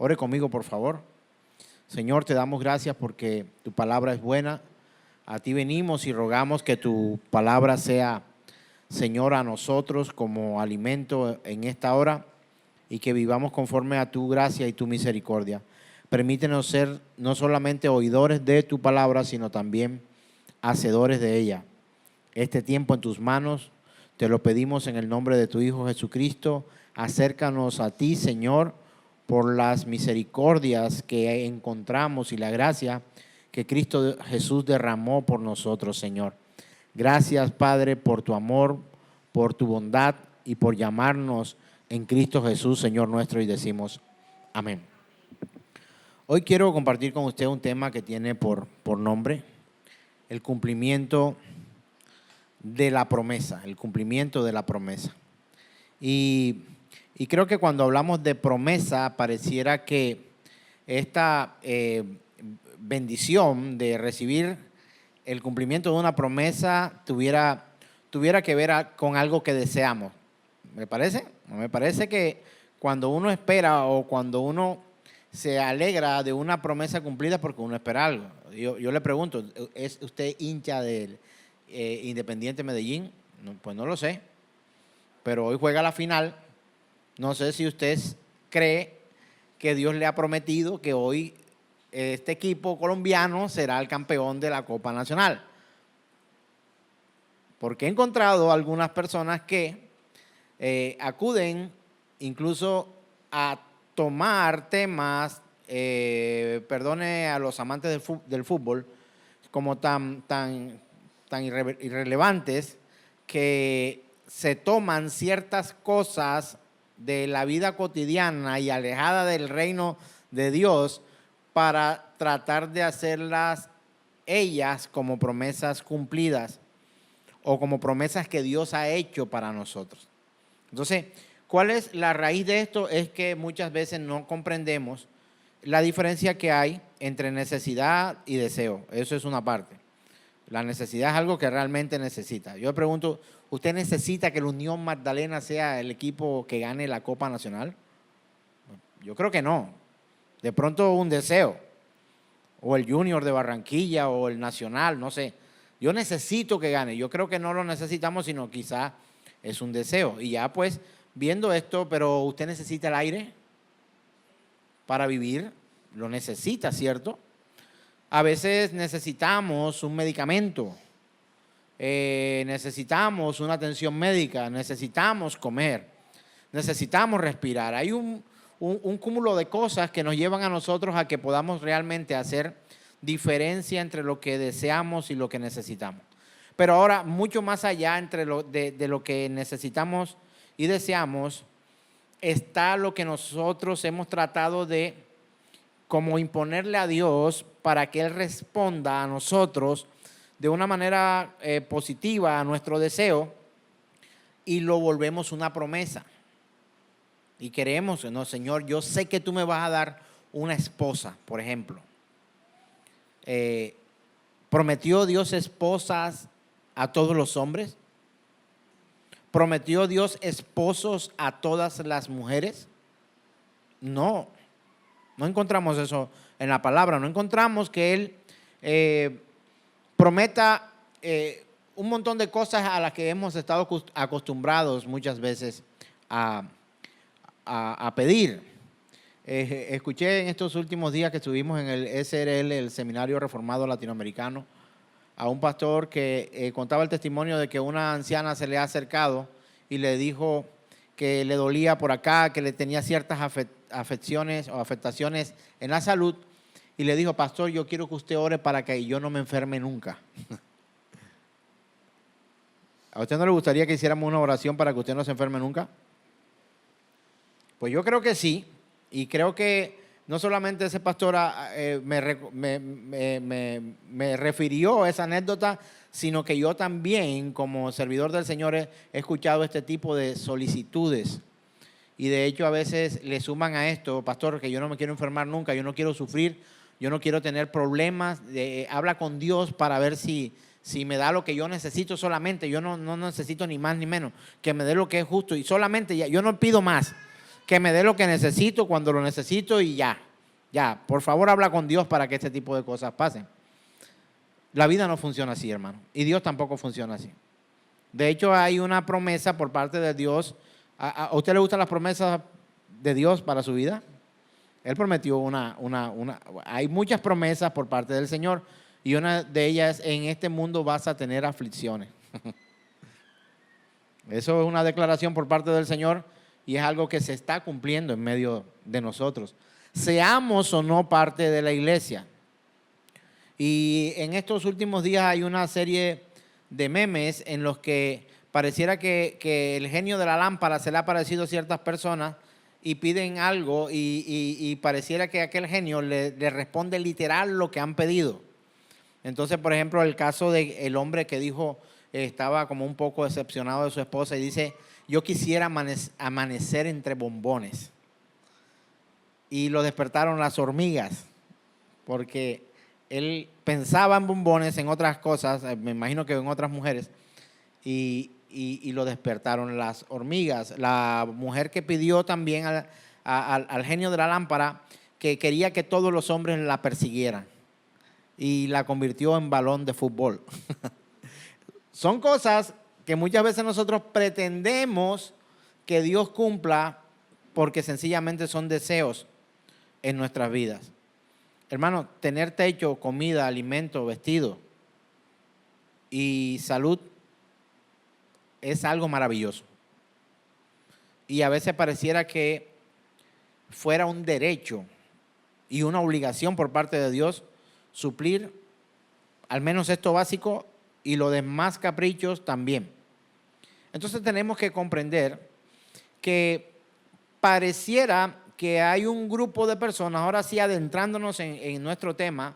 Ore conmigo, por favor. Señor, te damos gracias porque tu palabra es buena. A ti venimos y rogamos que tu palabra sea, Señor, a nosotros como alimento en esta hora y que vivamos conforme a tu gracia y tu misericordia. Permítenos ser no solamente oidores de tu palabra, sino también hacedores de ella. Este tiempo en tus manos te lo pedimos en el nombre de tu Hijo Jesucristo. Acércanos a ti, Señor, por las misericordias que encontramos y la gracia que Cristo Jesús derramó por nosotros, Señor. Gracias, Padre, por tu amor, por tu bondad y por llamarnos en Cristo Jesús, Señor nuestro, y decimos amén. Hoy quiero compartir con usted un tema que tiene por nombre el cumplimiento de la promesa, el cumplimiento de la promesa. Y creo que cuando hablamos de promesa, pareciera que esta bendición de recibir el cumplimiento de una promesa tuviera que ver con algo que deseamos. ¿Me parece? Me parece que cuando uno espera o cuando uno se alegra de una promesa cumplida porque uno espera algo. Yo le pregunto, ¿es usted hincha del Independiente Medellín? No, pues no lo sé, pero hoy juega la final. No sé si usted cree que Dios le ha prometido que hoy este equipo colombiano será el campeón de la Copa Nacional. Porque he encontrado algunas personas que acuden incluso a tomar temas, perdone a los amantes del fútbol, como tan irrelevantes, que se toman ciertas cosas de la vida cotidiana y alejada del reino de Dios para tratar de hacerlas ellas como promesas cumplidas o como promesas que Dios ha hecho para nosotros. Entonces, ¿cuál es la raíz de esto? Es que muchas veces no comprendemos la diferencia que hay entre necesidad y deseo. Eso es una parte. La necesidad es algo que realmente necesita. Yo le pregunto, ¿usted necesita que la Unión Magdalena sea el equipo que gane la Copa Nacional? Yo creo que no. De pronto un deseo. O el Junior de Barranquilla o el Nacional, no sé. Yo necesito que gane. Yo creo que no lo necesitamos, sino quizá es un deseo. Y ya pues, viendo esto, pero usted necesita el aire para vivir. Lo necesita, ¿cierto? A veces necesitamos un medicamento, necesitamos una atención médica, necesitamos comer, necesitamos respirar. Hay un cúmulo de cosas que nos llevan a nosotros a que podamos realmente hacer diferencia entre lo que deseamos y lo que necesitamos. Pero ahora, mucho más allá de lo que necesitamos y deseamos, está lo que nosotros hemos tratado de como imponerle a Dios para que Él responda a nosotros de una manera positiva a nuestro deseo y lo volvemos una promesa. Y queremos, no, Señor, yo sé que tú me vas a dar una esposa, por ejemplo. ¿Prometió Dios esposas a todos los hombres? ¿Prometió Dios esposos a todas las mujeres? No. No encontramos eso en la palabra, no encontramos que Él prometa un montón de cosas a las que hemos estado acostumbrados muchas veces a pedir. Escuché en estos últimos días que estuvimos en el SRL, el Seminario Reformado Latinoamericano, a un pastor que contaba el testimonio de que una anciana se le ha acercado y le dijo que le dolía por acá, que le tenía ciertas afecciones o afectaciones en la salud, y le dijo, pastor, yo quiero que usted ore para que yo no me enferme nunca. ¿A usted no le gustaría que hiciéramos una oración para que usted no se enferme nunca? Pues yo creo que sí, y creo que no solamente ese pastor me refirió a esa anécdota, sino que yo también, como servidor del Señor, he escuchado este tipo de solicitudes. Y de hecho a veces le suman a esto, pastor, que yo no me quiero enfermar nunca, yo no quiero sufrir, yo no quiero tener problemas. Habla con Dios para ver si me da lo que yo necesito solamente. Yo no necesito ni más ni menos, que me dé lo que es justo. Y solamente, yo no pido más, que me dé lo que necesito cuando lo necesito y ya. Ya, por favor habla con Dios para que este tipo de cosas pasen. La vida no funciona así, hermano. Y Dios tampoco funciona así. De hecho, hay una promesa por parte de Dios. ¿A usted le gustan las promesas de Dios para su vida? Él prometió hay muchas promesas por parte del Señor y una de ellas es: en este mundo vas a tener aflicciones. Eso es una declaración por parte del Señor y es algo que se está cumpliendo en medio de nosotros. Seamos o no parte de la iglesia. Y en estos últimos días hay una serie de memes en los que pareciera que el genio de la lámpara se le ha parecido a ciertas personas y piden algo y pareciera que aquel genio le responde literal lo que han pedido. Entonces, por ejemplo, el caso del hombre que dijo, estaba como un poco decepcionado de su esposa y dice: yo quisiera amanecer entre bombones. Y lo despertaron las hormigas, porque él pensaba en bombones, en otras cosas, me imagino que en otras mujeres, y lo despertaron las hormigas. La mujer que pidió también al genio de la lámpara, que quería que todos los hombres la persiguieran, y la convirtió en balón de fútbol. Son cosas que muchas veces nosotros pretendemos que Dios cumpla porque sencillamente son deseos en nuestras vidas. Hermano, tener techo, comida, alimento, vestido y salud es algo maravilloso. Y a veces pareciera que fuera un derecho y una obligación por parte de Dios suplir al menos esto básico y los demás caprichos también. Entonces tenemos que comprender que pareciera que hay un grupo de personas, ahora sí adentrándonos en nuestro tema,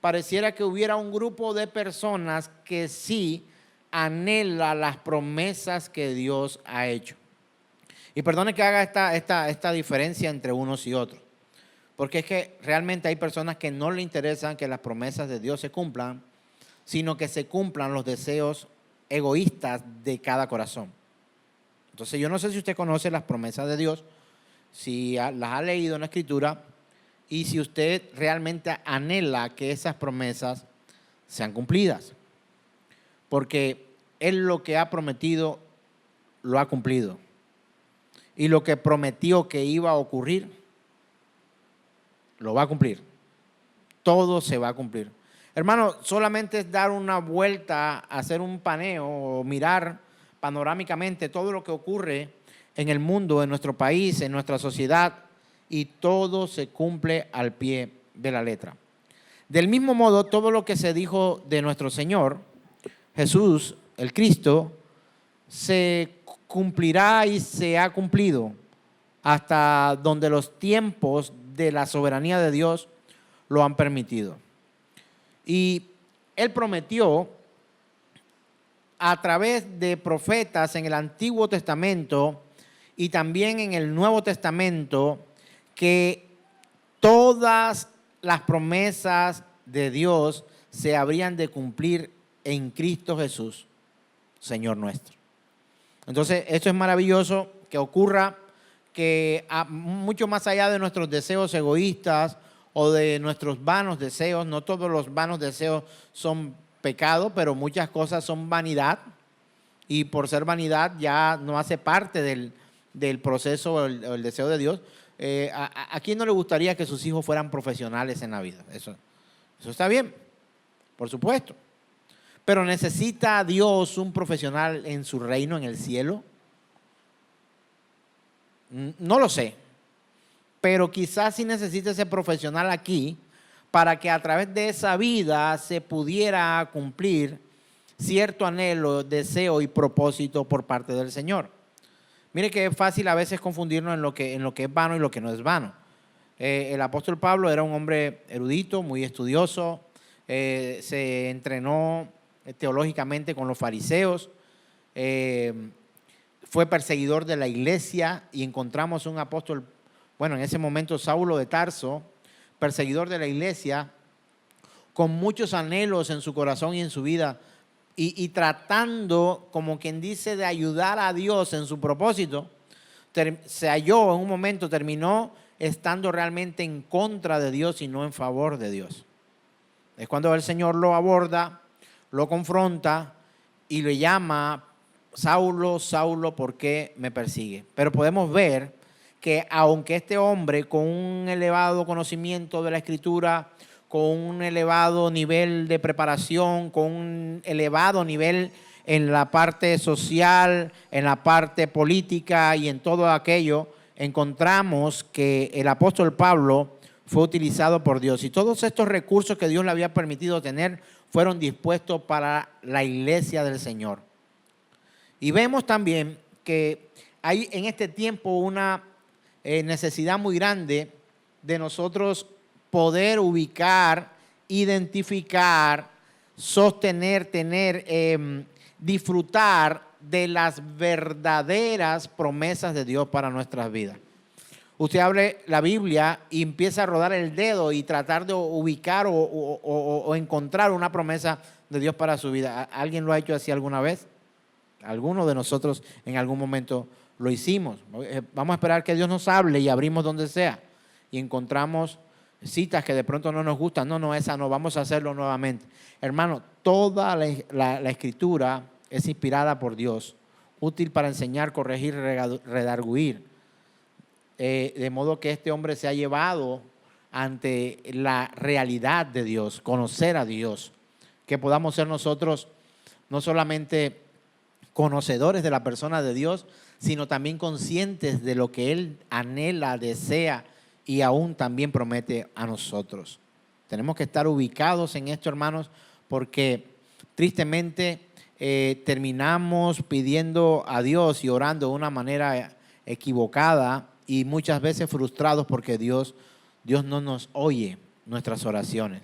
pareciera que hubiera un grupo de personas que sí anhela las promesas que Dios ha hecho. Y perdone que haga esta diferencia entre unos y otros, porque es que realmente hay personas que no le interesan que las promesas de Dios se cumplan, sino que se cumplan los deseos egoístas de cada corazón. Entonces yo no sé si usted conoce las promesas de Dios, si las ha leído en la Escritura y si usted realmente anhela que esas promesas sean cumplidas. Porque Él lo que ha prometido lo ha cumplido. Y lo que prometió que iba a ocurrir, lo va a cumplir. Todo se va a cumplir. Hermano, solamente es dar una vuelta, hacer un paneo o mirar panorámicamente todo lo que ocurre en el mundo, en nuestro país, en nuestra sociedad, y todo se cumple al pie de la letra. Del mismo modo, todo lo que se dijo de nuestro Señor, Jesús, el Cristo, se cumplirá y se ha cumplido hasta donde los tiempos de la soberanía de Dios lo han permitido. Y Él prometió a través de profetas en el Antiguo Testamento y también en el Nuevo Testamento que todas las promesas de Dios se habrían de cumplir en Cristo Jesús, Señor nuestro. Entonces, esto es maravilloso que ocurra, que mucho más allá de nuestros deseos egoístas o de nuestros vanos deseos, no todos los vanos deseos son pecado, pero muchas cosas son vanidad, y por ser vanidad ya no hace parte del proceso o el deseo de Dios. ¿A quién no le gustaría que sus hijos fueran profesionales en la vida? Eso está bien, por supuesto. Pero ¿necesita Dios un profesional en su reino, en el cielo? No lo sé. Pero quizás sí necesite ese profesional aquí para que a través de esa vida se pudiera cumplir cierto anhelo, deseo y propósito por parte del Señor. Mire que es fácil a veces confundirnos en lo que es vano y lo que no es vano. El apóstol Pablo era un hombre erudito, muy estudioso, se entrenó teológicamente con los fariseos, fue perseguidor de la iglesia, y encontramos un apóstol, bueno, en ese momento Saulo de Tarso, perseguidor de la iglesia, con muchos anhelos en su corazón y en su vida, y tratando, como quien dice, de ayudar a Dios en su propósito. se halló en un momento, terminó estando realmente en contra de Dios y no en favor de Dios. Es cuando el Señor lo aborda, lo confronta y le llama: Saulo, Saulo, ¿por qué me persigue? Pero podemos ver que aunque este hombre con un elevado conocimiento de la Escritura, con un elevado nivel de preparación, con un elevado nivel en la parte social, en la parte política y en todo aquello, encontramos que el apóstol Pablo fue utilizado por Dios. Y todos estos recursos que Dios le había permitido tener fueron dispuestos para la iglesia del Señor. Y vemos también que hay en este tiempo una necesidad muy grande de nosotros poder ubicar, identificar, sostener, tener, disfrutar de las verdaderas promesas de Dios para nuestras vidas. Usted abre la Biblia y empieza a rodar el dedo y tratar de ubicar o encontrar una promesa de Dios para su vida. ¿Alguien lo ha hecho así alguna vez? Algunos de nosotros en algún momento lo hicimos. Vamos a esperar que Dios nos hable y abrimos donde sea y encontramos citas que de pronto no nos gustan. No, esa no, vamos a hacerlo nuevamente. Hermano, toda la Escritura es inspirada por Dios, útil para enseñar, corregir, redarguir. De modo que este hombre se ha llevado ante la realidad de Dios, conocer a Dios, que podamos ser nosotros no solamente conocedores de la persona de Dios, sino también conscientes de lo que Él anhela, desea y aún también promete a nosotros. Tenemos que estar ubicados en esto, hermanos, porque tristemente terminamos pidiendo a Dios y orando de una manera equivocada y muchas veces frustrados porque Dios no nos oye nuestras oraciones.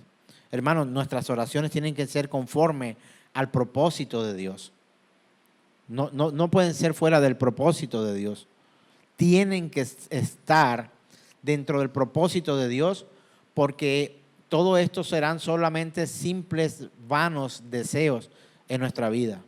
Hermanos, nuestras oraciones tienen que ser conforme al propósito de Dios. No pueden ser fuera del propósito de Dios. Tienen que estar dentro del propósito de Dios, porque todo esto serán solamente simples, vanos deseos en nuestra vida.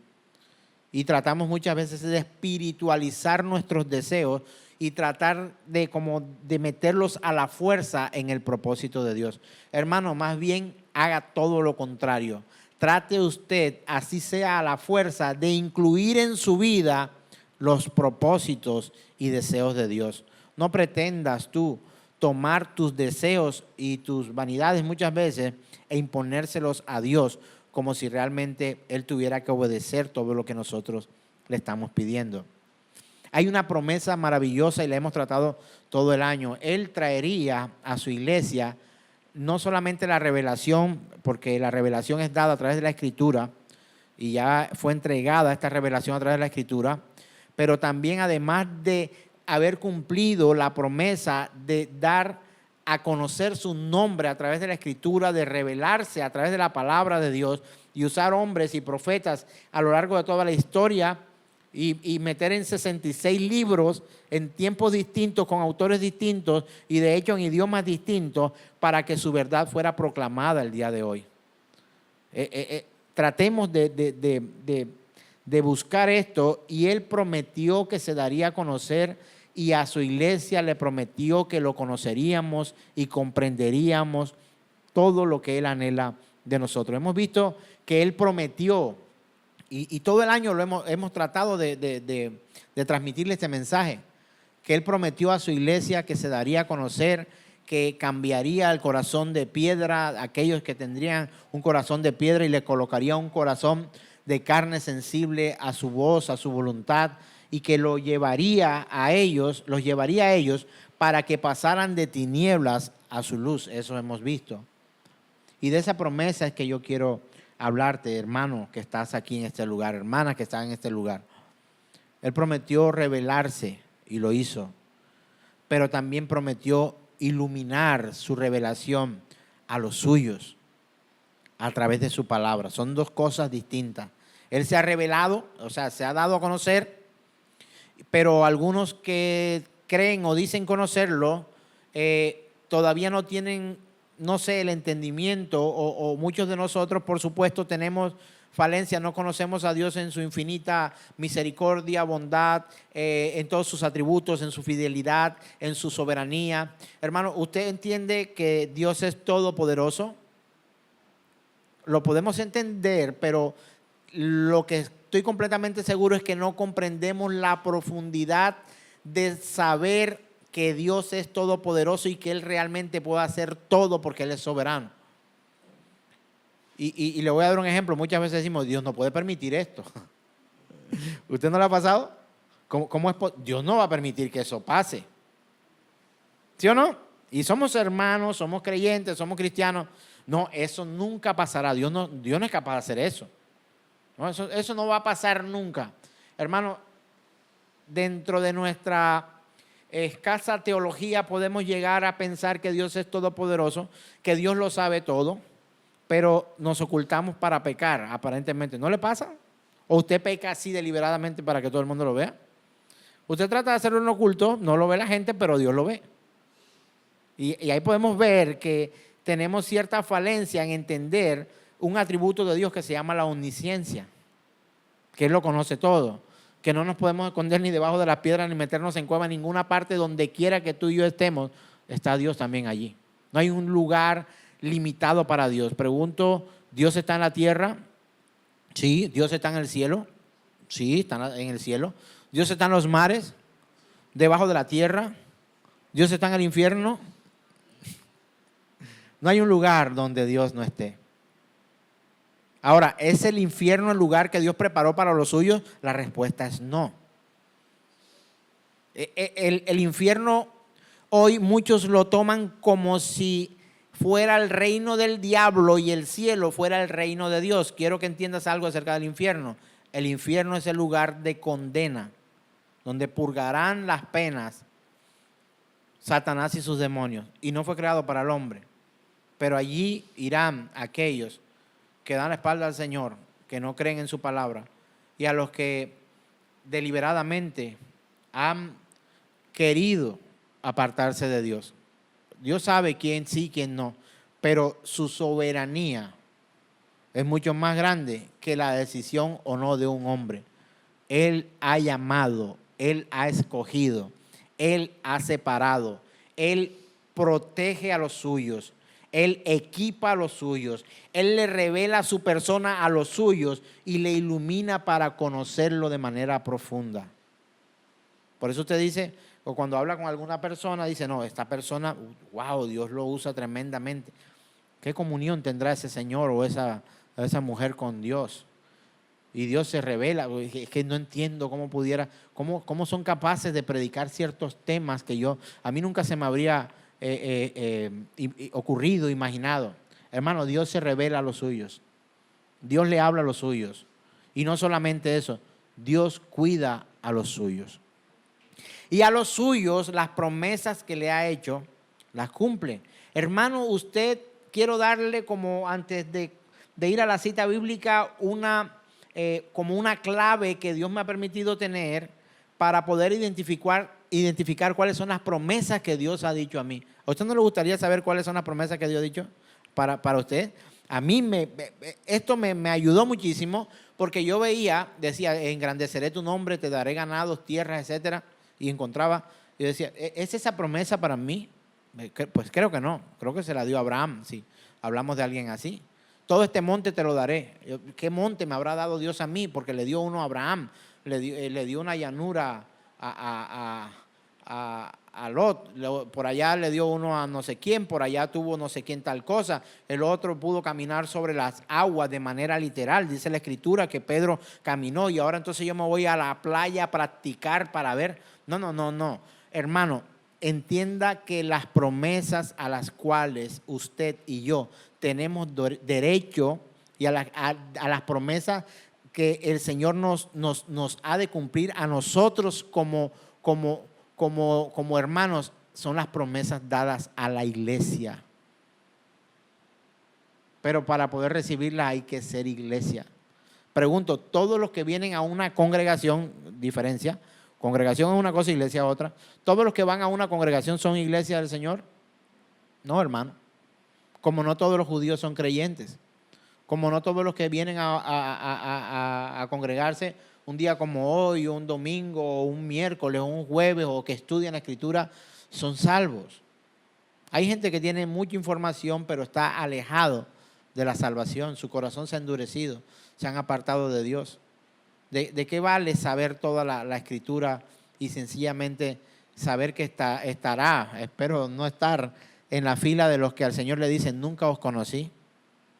Y tratamos muchas veces de espiritualizar nuestros deseos y tratar de meterlos a la fuerza en el propósito de Dios. Hermano, más bien haga todo lo contrario. Trate usted, así sea a la fuerza, de incluir en su vida los propósitos y deseos de Dios. No pretendas tú tomar tus deseos y tus vanidades muchas veces e imponérselos a Dios como si realmente Él tuviera que obedecer todo lo que nosotros le estamos pidiendo. Hay una promesa maravillosa y la hemos tratado todo el año. Él traería a su iglesia no solamente la revelación, porque la revelación es dada a través de la Escritura y ya fue entregada esta revelación a través de la Escritura, pero también además de haber cumplido la promesa de dar a conocer su nombre a través de la Escritura, de revelarse a través de la palabra de Dios y usar hombres y profetas a lo largo de toda la historia y meter en 66 libros en tiempos distintos, con autores distintos y de hecho en idiomas distintos, para que su verdad fuera proclamada el día de hoy. Tratemos de buscar esto, y Él prometió que se daría a conocer y a su iglesia le prometió que lo conoceríamos y comprenderíamos todo lo que Él anhela de nosotros. Hemos visto que Él prometió, y todo el año hemos tratado de transmitirle este mensaje, que Él prometió a su iglesia que se daría a conocer, que cambiaría el corazón de piedra, aquellos que tendrían un corazón de piedra, y le colocaría un corazón de carne sensible a su voz, a su voluntad, y que los llevaría a ellos para que pasaran de tinieblas a su luz. Eso hemos visto. Y de esa promesa es que yo quiero hablarte, hermano, que estás aquí en este lugar, hermana que está en este lugar. Él prometió revelarse y lo hizo, pero también prometió iluminar su revelación a los suyos a través de su palabra. Son dos cosas distintas. Él se ha revelado, o sea, se ha dado a conocer, pero algunos que creen o dicen conocerlo todavía no tienen, no sé, el entendimiento, o muchos de nosotros, por supuesto, tenemos falencias, no conocemos a Dios en su infinita misericordia, bondad, en todos sus atributos, en su fidelidad, en su soberanía. Hermano, ¿usted entiende que Dios es todopoderoso? Lo podemos entender, pero lo que estoy completamente seguro es que no comprendemos la profundidad de saber que Dios es todopoderoso y que Él realmente puede hacer todo porque Él es soberano. Y le voy a dar un ejemplo. Muchas veces decimos, Dios no puede permitir esto. ¿Usted no le ha pasado? ¿Cómo es? Dios no va a permitir que eso pase. ¿Sí o no? Y somos hermanos, somos creyentes, somos cristianos. No, eso nunca pasará. Dios no es capaz de hacer eso. No, eso no va a pasar nunca. Hermano, dentro de nuestra escasa teología podemos llegar a pensar que Dios es todopoderoso, que Dios lo sabe todo, pero nos ocultamos para pecar, aparentemente. ¿No le pasa? ¿O usted peca así deliberadamente para que todo el mundo lo vea? Usted trata de hacerlo en oculto, no lo ve la gente, pero Dios lo ve. Y ahí podemos ver que tenemos cierta falencia en entender un atributo de Dios que se llama la omnisciencia, que Él lo conoce todo, que no nos podemos esconder ni debajo de las piedras ni meternos en cueva en ninguna parte. Donde quiera que tú y yo estemos, está Dios también allí. No hay un lugar limitado para Dios. Pregunto, ¿Dios está en la tierra? Sí. ¿Dios está en el cielo? Sí, está en el cielo. ¿Dios está en los mares? ¿Debajo de la tierra? ¿Dios está en el infierno? No hay un lugar donde Dios no esté. Ahora, ¿es el infierno el lugar que Dios preparó para los suyos? La respuesta es no. El infierno hoy muchos lo toman como si fuera el reino del diablo y el cielo fuera el reino de Dios. Quiero que entiendas algo acerca del infierno. El infierno es el lugar de condena, donde purgarán las penas Satanás y sus demonios. Y no fue creado para el hombre. Pero allí irán aquellos que dan la espalda al Señor, que no creen en su palabra, y a los que deliberadamente han querido apartarse de Dios. Dios sabe quién sí, quién no, pero su soberanía es mucho más grande que la decisión o no de un hombre. Él ha llamado, Él ha escogido, Él ha separado, Él protege a los suyos, Él equipa a los suyos, Él le revela su persona a los suyos y le ilumina para conocerlo de manera profunda. Por eso usted dice, o cuando habla con alguna persona, dice, no, esta persona, wow, Dios lo usa tremendamente. ¿Qué comunión tendrá ese señor o esa mujer con Dios? Y Dios se revela. Es que no entiendo cómo son capaces de predicar ciertos temas que a mí nunca se me habría ocurrido, imaginado. Hermano, Dios se revela a los suyos. Dios le habla a los suyos. Y no solamente eso, Dios cuida a los suyos. Y a los suyos las promesas que le ha hecho, las cumple. Hermano, usted, quiero darle como antes de ir a la cita bíblica como una clave que Dios me ha permitido tener para poder identificar cuáles son las promesas que Dios ha dicho a mí. ¿A usted no le gustaría saber cuáles son las promesas que Dios ha dicho para usted? A mí esto me ayudó muchísimo porque yo decía, engrandeceré tu nombre, te daré ganados, tierras, etcétera. Y yo decía, ¿es esa promesa para mí? Pues creo que no, creo que se la dio a Abraham, si hablamos de alguien así. Todo este monte te lo daré. ¿Qué monte me habrá dado Dios a mí? Porque le dio uno a Abraham, le dio una llanura a Lot, por allá le dio uno a no sé quién, por allá tuvo no sé quién tal cosa, el otro pudo caminar sobre las aguas de manera literal, dice la escritura que Pedro caminó y ahora entonces yo me voy a la playa a practicar para ver. No, hermano, entienda que las promesas a las cuales usted y yo tenemos derecho y a las promesas que el Señor nos ha de cumplir a nosotros como hermanos, son las promesas dadas a la iglesia. Pero para poder recibirlas hay que ser iglesia. Pregunto, ¿todos los que vienen a una congregación, diferencia, congregación es una cosa, iglesia es otra, todos los que van a una congregación son iglesia del Señor? No, hermano. Como no todos los judíos son creyentes. como no todos los que vienen a congregarse un día como hoy, o un domingo, o un miércoles, o un jueves, o que estudian la Escritura, son salvos. Hay gente que tiene mucha información, pero está alejado de la salvación. Su corazón se ha endurecido, se han apartado de Dios. ¿De qué vale saber toda la Escritura y sencillamente saber que estará, espero no estar, en la fila de los que al Señor le dicen, nunca os conocí,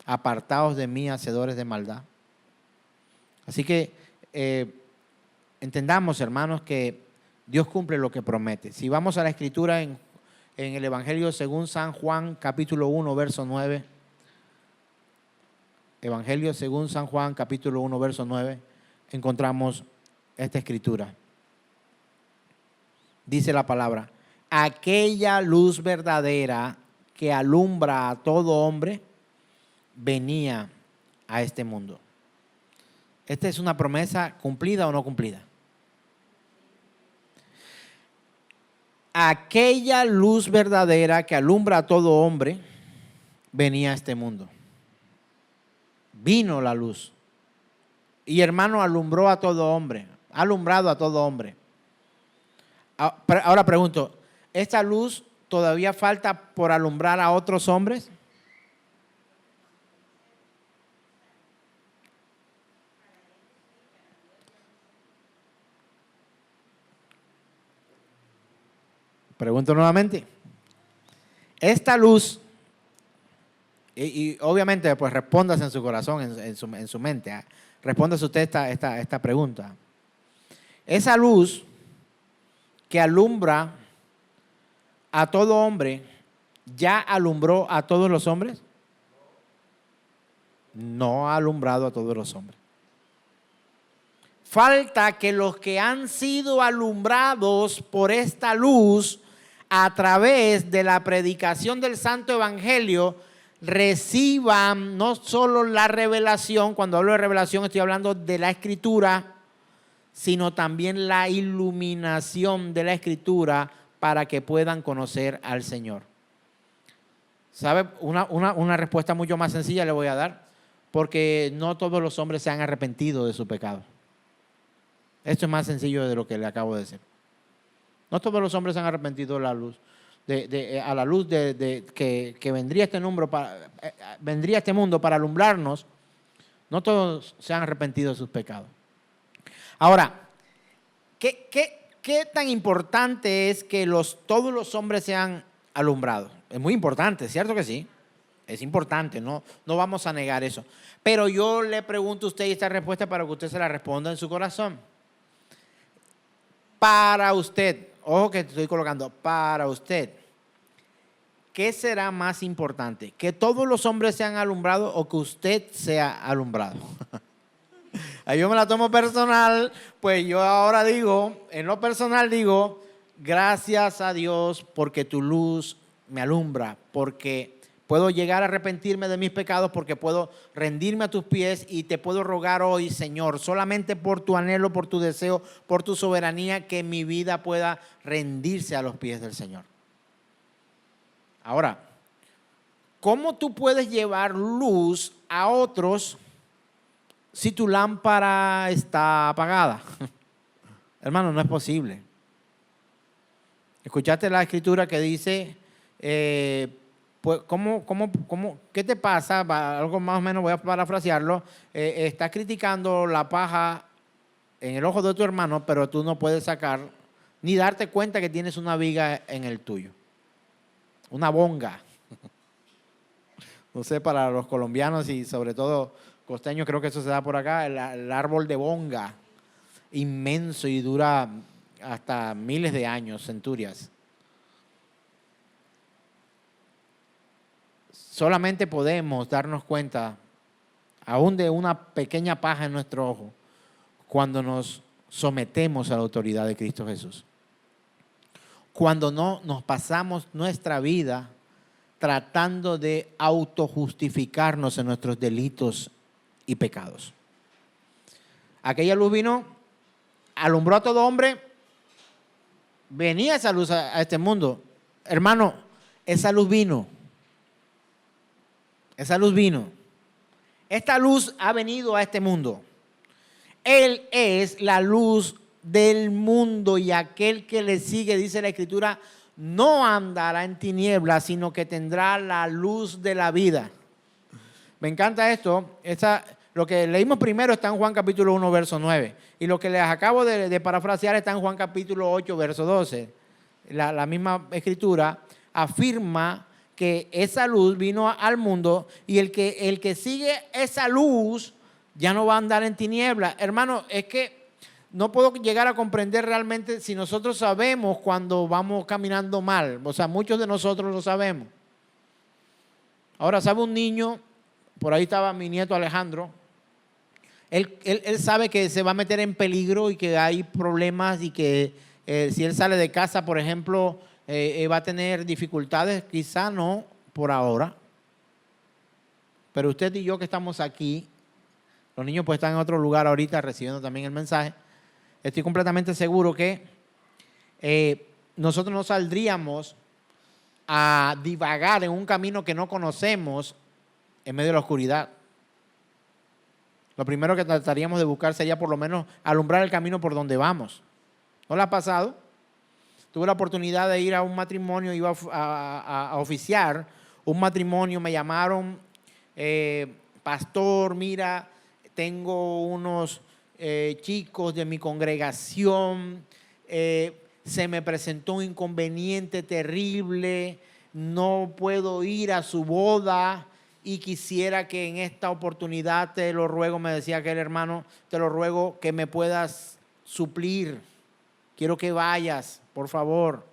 apartaos de mí, hacedores de maldad? Así que entendamos, hermanos, que Dios cumple lo que promete. Si vamos a la Escritura en el Evangelio según San Juan, capítulo 1, verso 9. Evangelio según San Juan, capítulo 1, verso 9, encontramos esta Escritura. Dice la palabra: aquella luz verdadera que alumbra a todo hombre venía a este mundo. ¿Esta es una promesa cumplida o no cumplida? Aquella luz verdadera que alumbra a todo hombre venía a este mundo. Vino la luz. Y hermano, alumbró a todo hombre. Ha alumbrado a todo hombre. Ahora pregunto, ¿esta luz todavía falta por alumbrar a otros hombres? Pregunto nuevamente. Esta luz, y obviamente pues respóndase en su corazón, en su mente. Respóndase usted esta pregunta. Esa luz que alumbra a todo hombre, ¿ya alumbró a todos los hombres? No ha alumbrado a todos los hombres. Falta que los que han sido alumbrados por esta luz a través de la predicación del Santo Evangelio reciban no solo la revelación, cuando hablo de revelación estoy hablando de la Escritura, sino también la iluminación de la Escritura para que puedan conocer al Señor. ¿Sabe? Una respuesta mucho más sencilla le voy a dar, porque no todos los hombres se han arrepentido de su pecado. Esto es más sencillo de lo que le acabo de decir. No todos los hombres se han arrepentido de la luz, a la luz que vendría vendría este mundo para alumbrarnos. No todos se han arrepentido de sus pecados. Ahora, ¿qué tan importante es que todos los hombres sean alumbrados? Es muy importante, ¿cierto que sí? Es importante, no vamos a negar eso. Pero yo le pregunto a usted esta respuesta para que usted se la responda en su corazón. Para usted, ojo que estoy colocando, para usted, ¿qué será más importante? ¿Que todos los hombres sean alumbrados o que usted sea alumbrado? Ahí yo me la tomo personal, pues yo ahora digo, en lo personal digo, gracias a Dios porque tu luz me alumbra, porque puedo llegar a arrepentirme de mis pecados, porque puedo rendirme a tus pies y te puedo rogar hoy, Señor, solamente por tu anhelo, por tu deseo, por tu soberanía, que mi vida pueda rendirse a los pies del Señor. Ahora, ¿cómo tú puedes llevar luz a otros si tu lámpara está apagada? Hermano, no es posible. ¿Escuchaste la escritura que dice, pues, qué te pasa? Algo más o menos, voy a parafrasearlo. Estás criticando la paja en el ojo de tu hermano, pero tú no puedes sacar ni darte cuenta que tienes una viga en el tuyo. Una bonga. No sé, para los colombianos y sobre todo costeños, creo que eso se da por acá, el árbol de bonga, inmenso y dura hasta miles de años, centurias. Solamente podemos darnos cuenta, aún de una pequeña paja en nuestro ojo, cuando nos sometemos a la autoridad de Cristo Jesús. Cuando no nos pasamos nuestra vida tratando de autojustificarnos en nuestros delitos y pecados. Aquella luz vino, alumbró a todo hombre, venía esa luz a este mundo. Hermano, esa luz vino. Esa luz vino. Esta luz ha venido a este mundo. Él es la luz del mundo y aquel que le sigue, dice la Escritura, no andará en tinieblas, sino que tendrá la luz de la vida. Me encanta esto. Lo que leímos primero está en Juan capítulo 1, verso 9. Y lo que les acabo de parafrasear está en Juan capítulo 8, verso 12. La misma Escritura afirma que esa luz vino al mundo y el que sigue esa luz ya no va a andar en tinieblas. Hermano, es que no puedo llegar a comprender realmente si nosotros sabemos cuando vamos caminando mal. O sea, muchos de nosotros lo sabemos. Ahora, ¿sabe un niño? Por ahí estaba mi nieto Alejandro. Él sabe que se va a meter en peligro y que hay problemas y que si él sale de casa, por ejemplo, va a tener dificultades. Quizá no por ahora. Pero usted y yo que estamos aquí, los niños pues están en otro lugar ahorita recibiendo también el mensaje. Estoy completamente seguro que nosotros no saldríamos a divagar en un camino que no conocemos en medio de la oscuridad. Lo primero que trataríamos de buscar sería por lo menos alumbrar el camino por donde vamos. ¿No le ha pasado? Tuve la oportunidad de ir a un matrimonio, iba a oficiar un matrimonio, me llamaron, pastor, mira, tengo unos chicos de mi congregación, se me presentó un inconveniente terrible, no puedo ir a su boda y quisiera que en esta oportunidad, te lo ruego, me decía aquel hermano, te lo ruego que me puedas suplir. Quiero que vayas, por favor,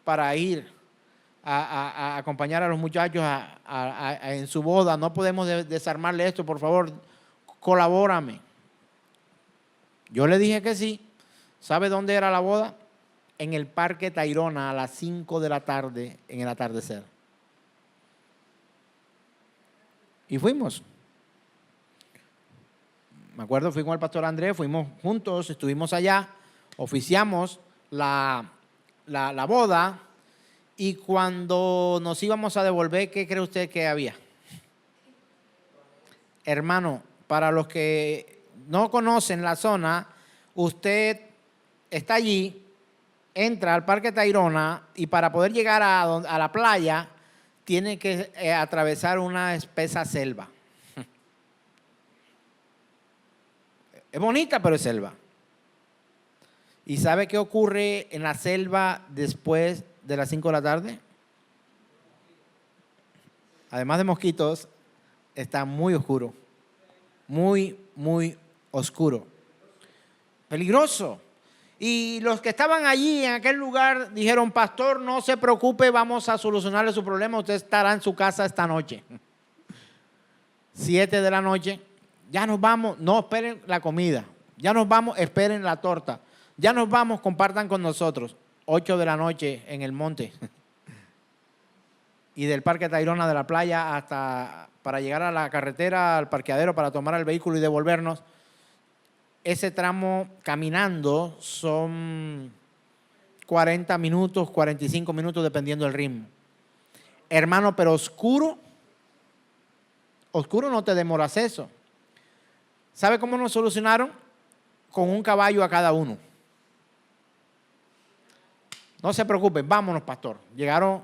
para ir a acompañar a los muchachos en su boda. No podemos desarmarle esto, por favor, colabórame. Yo le dije que sí. ¿Sabe dónde era la boda? En el Parque Tayrona a las 5 de la tarde, en el atardecer. Y fuimos. Me acuerdo, fui con el pastor Andrés, fuimos juntos, estuvimos allá, oficiamos la boda y cuando nos íbamos a devolver, ¿qué cree usted que había? Hermano, para los que no conocen la zona, usted está allí, entra al Parque Tayrona y para poder llegar a la playa tiene que atravesar una espesa selva. Es bonita, pero es selva. ¿Y sabe qué ocurre en la selva después de las 5 de la tarde? Además de mosquitos, está muy oscuro. Muy, muy oscuro. Peligroso. Y los que estaban allí en aquel lugar dijeron, pastor, no se preocupe, vamos a solucionarle su problema. Usted estará en su casa esta noche. 7 de la noche. Ya nos vamos, no esperen la comida. Ya nos vamos, esperen la torta. Ya nos vamos, compartan con nosotros. 8 de la noche en el monte. Y del Parque Tayrona de la playa hasta para llegar a la carretera, al parqueadero para tomar el vehículo y devolvernos. Ese tramo caminando son 40 minutos, 45 minutos dependiendo del ritmo. Hermano, pero oscuro. Oscuro no te demoras eso. ¿Sabe cómo nos solucionaron? Con un caballo a cada uno. No se preocupen, vámonos, pastor. Llegaron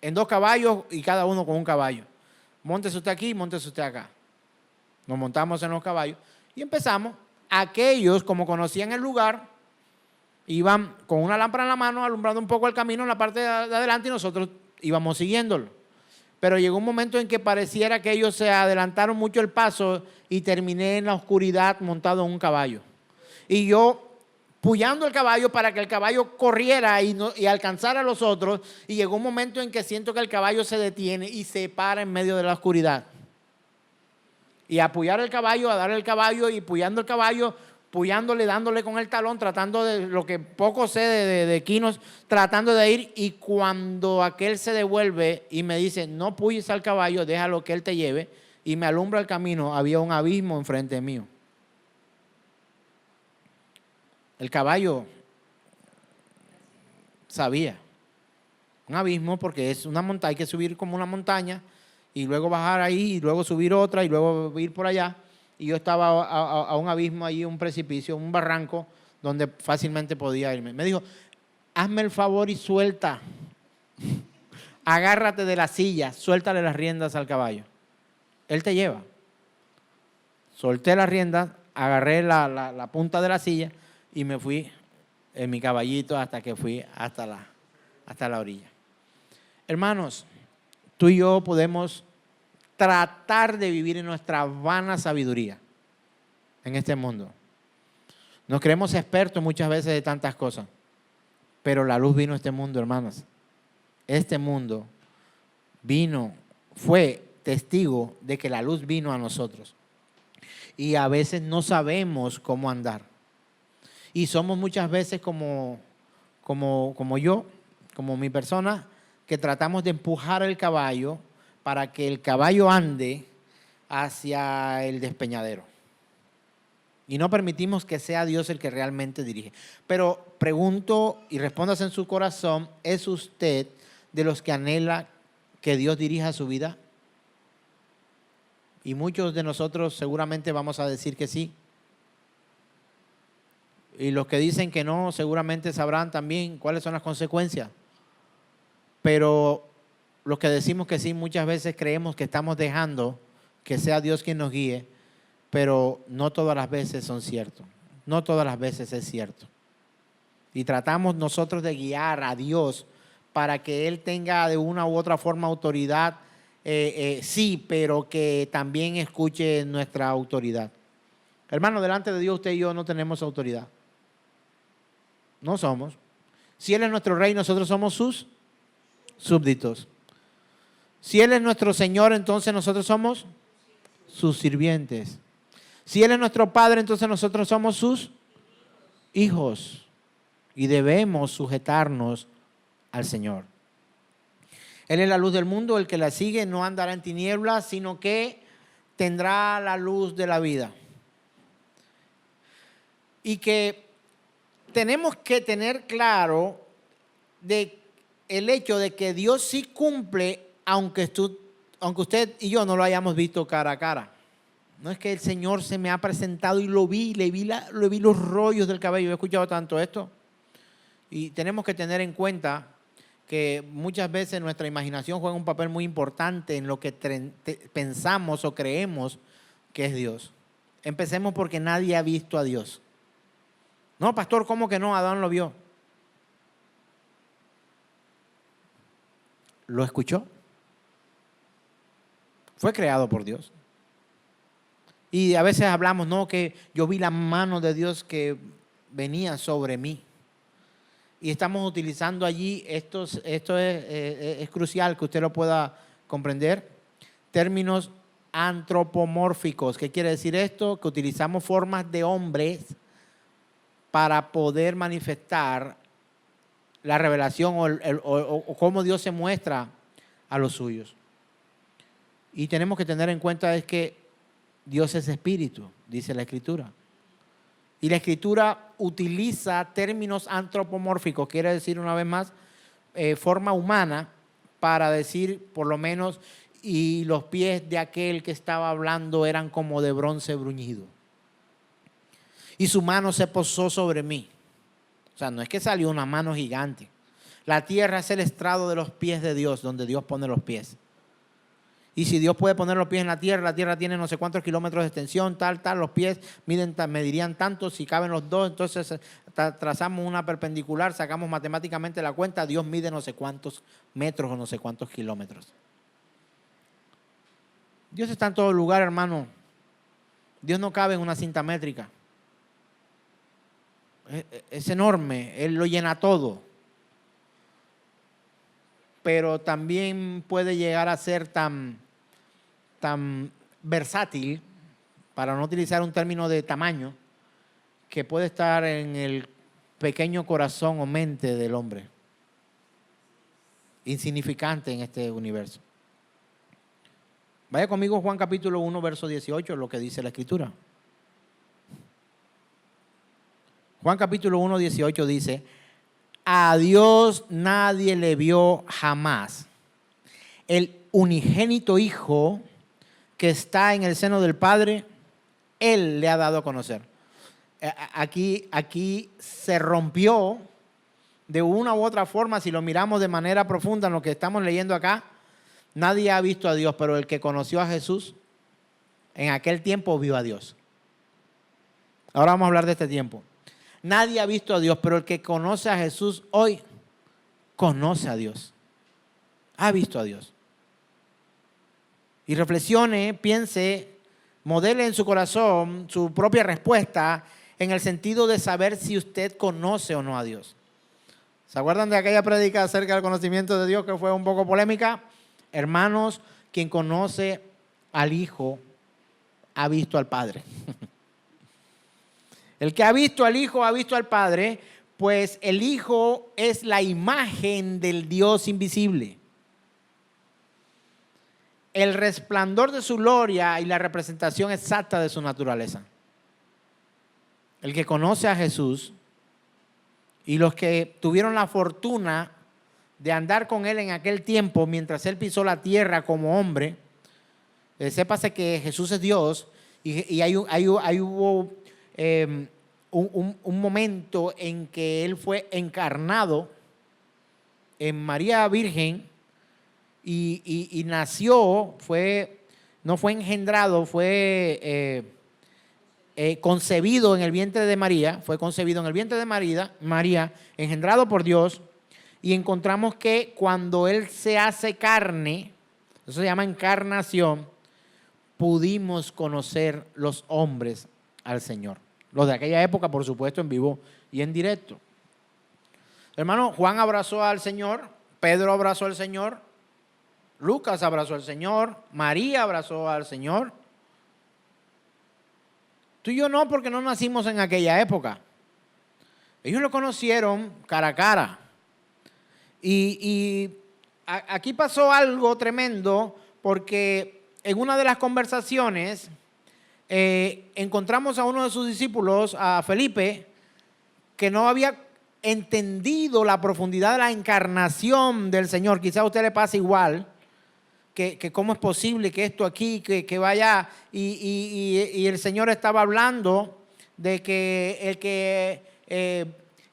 en dos caballos y cada uno con un caballo. Móntese usted aquí, móntese usted acá. Nos montamos en los caballos y empezamos. Aquellos, como conocían el lugar, iban con una lámpara en la mano, alumbrando un poco el camino en la parte de adelante y nosotros íbamos siguiéndolo. Pero llegó un momento en que pareciera que ellos se adelantaron mucho el paso y terminé en la oscuridad montado en un caballo. Y yo puyando el caballo para que el caballo corriera y alcanzara a los otros. Y llegó un momento en que siento que el caballo se detiene y se para en medio de la oscuridad. Y a puyar el caballo, a darle el caballo y puyando el caballo, puyándole, dándole con el talón, tratando de lo que poco sé de quinos, tratando de ir. Y cuando aquel se devuelve y me dice, no puyes al caballo, déjalo que él te lleve, y me alumbra el camino, había un abismo enfrente mío. El caballo sabía. Un abismo porque es una montaña, hay que subir como una montaña y luego bajar ahí, y luego subir otra, y luego ir por allá. Y yo estaba a un abismo ahí, un precipicio, un barranco, donde fácilmente podía irme. Me dijo, hazme el favor y suelta. Agárrate de la silla, suéltale las riendas al caballo. Él te lleva. Solté las riendas, agarré la punta de la silla y me fui en mi caballito hasta que fui hasta la orilla. Hermanos, tú y yo podemos tratar de vivir en nuestra vana sabiduría en este mundo. Nos creemos expertos muchas veces de tantas cosas, pero la luz vino a este mundo, hermanos. Este mundo fue testigo de que la luz vino a nosotros. Y a veces no sabemos cómo andar. Y somos muchas veces como yo, como mi persona, que tratamos de empujar el caballo para que el caballo ande hacia el despeñadero. Y no permitimos que sea Dios el que realmente dirige. Pero pregunto y respóndase en su corazón, ¿es usted de los que anhela que Dios dirija su vida? Y muchos de nosotros seguramente vamos a decir que sí. Y los que dicen que no, seguramente sabrán también cuáles son las consecuencias. Pero los que decimos que sí, muchas veces creemos que estamos dejando que sea Dios quien nos guíe, pero no todas las veces son ciertos. No todas las veces es cierto. Y tratamos nosotros de guiar a Dios para que Él tenga de una u otra forma autoridad, sí, pero que también escuche nuestra autoridad. Hermano, delante de Dios usted y yo no tenemos autoridad. No somos. Si Él es nuestro rey, nosotros somos sus súbditos. Si Él es nuestro Señor, entonces nosotros somos sus sirvientes. Si Él es nuestro Padre, entonces nosotros somos sus hijos. Y debemos sujetarnos al Señor. Él es la luz del mundo, el que la sigue no andará en tinieblas, sino que tendrá la luz de la vida. Y que tenemos que tener claro el hecho de que Dios sí cumple, aunque usted y yo no lo hayamos visto cara a cara. No es que el Señor se me ha presentado y lo vi los rollos del cabello. He escuchado tanto esto. Y tenemos que tener en cuenta que muchas veces nuestra imaginación juega un papel muy importante en lo que pensamos o creemos que es Dios. Empecemos porque nadie ha visto a Dios. No, pastor, ¿cómo que no? Adán lo vio. ¿Lo escuchó? Fue creado por Dios. Y a veces hablamos, no, que yo vi la mano de Dios que venía sobre mí. Y estamos utilizando allí, esto es crucial que usted lo pueda comprender, términos antropomórficos. ¿Qué quiere decir esto? Que utilizamos formas de hombres para poder manifestar la revelación o cómo Dios se muestra a los suyos. Y tenemos que tener en cuenta es que Dios es espíritu, dice la Escritura. Y la Escritura utiliza términos antropomórficos, quiere decir una vez más, forma humana, para decir por lo menos, y los pies de aquel que estaba hablando eran como de bronce bruñido. Y su mano se posó sobre mí. O sea, no es que salió una mano gigante. La tierra es el estrado de los pies de Dios, donde Dios pone los pies. Y si Dios puede poner los pies en la tierra tiene no sé cuántos kilómetros de extensión, los pies medirían tanto, si caben los dos, entonces trazamos una perpendicular, sacamos matemáticamente la cuenta, Dios mide no sé cuántos metros o no sé cuántos kilómetros. Dios está en todo lugar, hermano. Dios no cabe en una cinta métrica. Es enorme, Él lo llena todo. Pero también puede llegar a ser tan versátil, para no utilizar un término de tamaño, que puede estar en el pequeño corazón o mente del hombre, insignificante en este universo. Vaya conmigo Juan capítulo 1, verso 18, lo que dice la Escritura. Juan capítulo 1, 18 dice: a Dios nadie le vio jamás. El unigénito Hijo que está en el seno del Padre, Él le ha dado a conocer. Aquí se rompió de una u otra forma, si lo miramos de manera profunda en lo que estamos leyendo acá. Nadie ha visto a Dios, pero el que conoció a Jesús en aquel tiempo vio a Dios. Ahora vamos a hablar de este tiempo. Nadie ha visto a Dios, pero el que conoce a Jesús hoy conoce a Dios. Ha visto a Dios. Y reflexione, piense, modele en su corazón su propia respuesta en el sentido de saber si usted conoce o no a Dios. ¿Se acuerdan de aquella prédica acerca del conocimiento de Dios que fue un poco polémica? Hermanos, quien conoce al Hijo ha visto al Padre. El que ha visto al Hijo ha visto al Padre, pues el Hijo es la imagen del Dios invisible. El resplandor de su gloria y la representación exacta de su naturaleza. El que conoce a Jesús y los que tuvieron la fortuna de andar con Él en aquel tiempo mientras Él pisó la tierra como hombre, sépase que Jesús es Dios y ahí hubo un momento en que Él fue encarnado en María Virgen y nació, no fue engendrado, fue concebido en el vientre de María, María, engendrado por Dios, y encontramos que cuando Él se hace carne, eso se llama encarnación, pudimos conocer los hombres al Señor. Los de aquella época, por supuesto, en vivo y en directo. Hermano, Juan abrazó al Señor, Pedro abrazó al Señor, Lucas abrazó al Señor, María abrazó al Señor. Tú y yo no, porque no nacimos en aquella época. Ellos lo conocieron cara a cara. Y aquí pasó algo tremendo, porque en una de las conversaciones encontramos a uno de sus discípulos, a Felipe, que no había entendido la profundidad de la encarnación del Señor. Quizá a usted le pasa igual, que cómo es posible que esto aquí, que vaya, y el Señor estaba hablando de que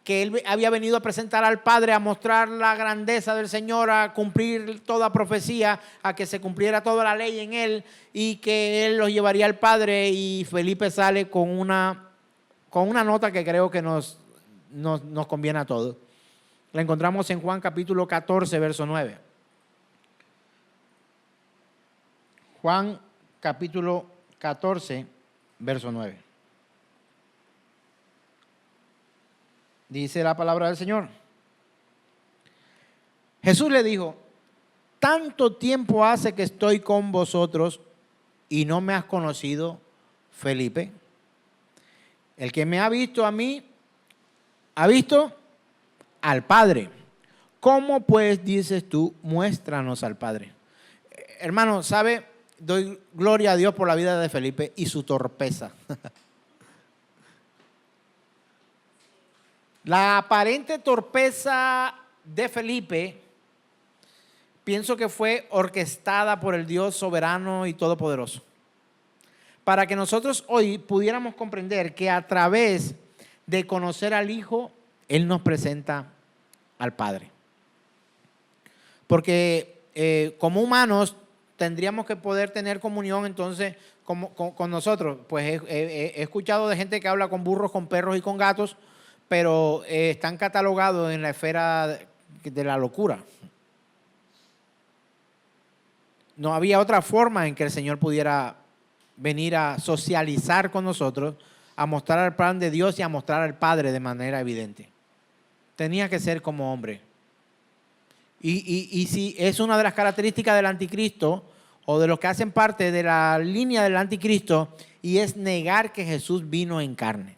Él había venido a presentar al Padre, a mostrar la grandeza del Señor, a cumplir toda profecía, a que se cumpliera toda la ley en Él, y que Él los llevaría al Padre. Y Felipe sale con una nota que creo que nos conviene a todos. La encontramos en Juan capítulo 14, verso 9. Juan capítulo 14, verso 9. Dice la palabra del Señor. Jesús le dijo: tanto tiempo hace que estoy con vosotros y no me has conocido, Felipe. El que me ha visto a mí, ha visto al Padre. ¿Cómo pues dices tú, muéstranos al Padre? Hermano, ¿sabe? Doy gloria a Dios por la vida de Felipe y su torpeza. La aparente torpeza de Felipe, pienso que fue orquestada por el Dios soberano y todopoderoso, para que nosotros hoy pudiéramos comprender que a través de conocer al Hijo, Él nos presenta al Padre. Porque como humanos tendríamos que poder tener comunión entonces con nosotros. Pues he escuchado de gente que habla con burros, con perros y con gatos, pero están catalogados en la esfera de la locura. No había otra forma en que el Señor pudiera venir a socializar con nosotros, a mostrar el plan de Dios y a mostrar al Padre de manera evidente. Tenía que ser como hombre. Y si es una de las características del anticristo o de los que hacen parte de la línea del anticristo, y es negar que Jesús vino en carne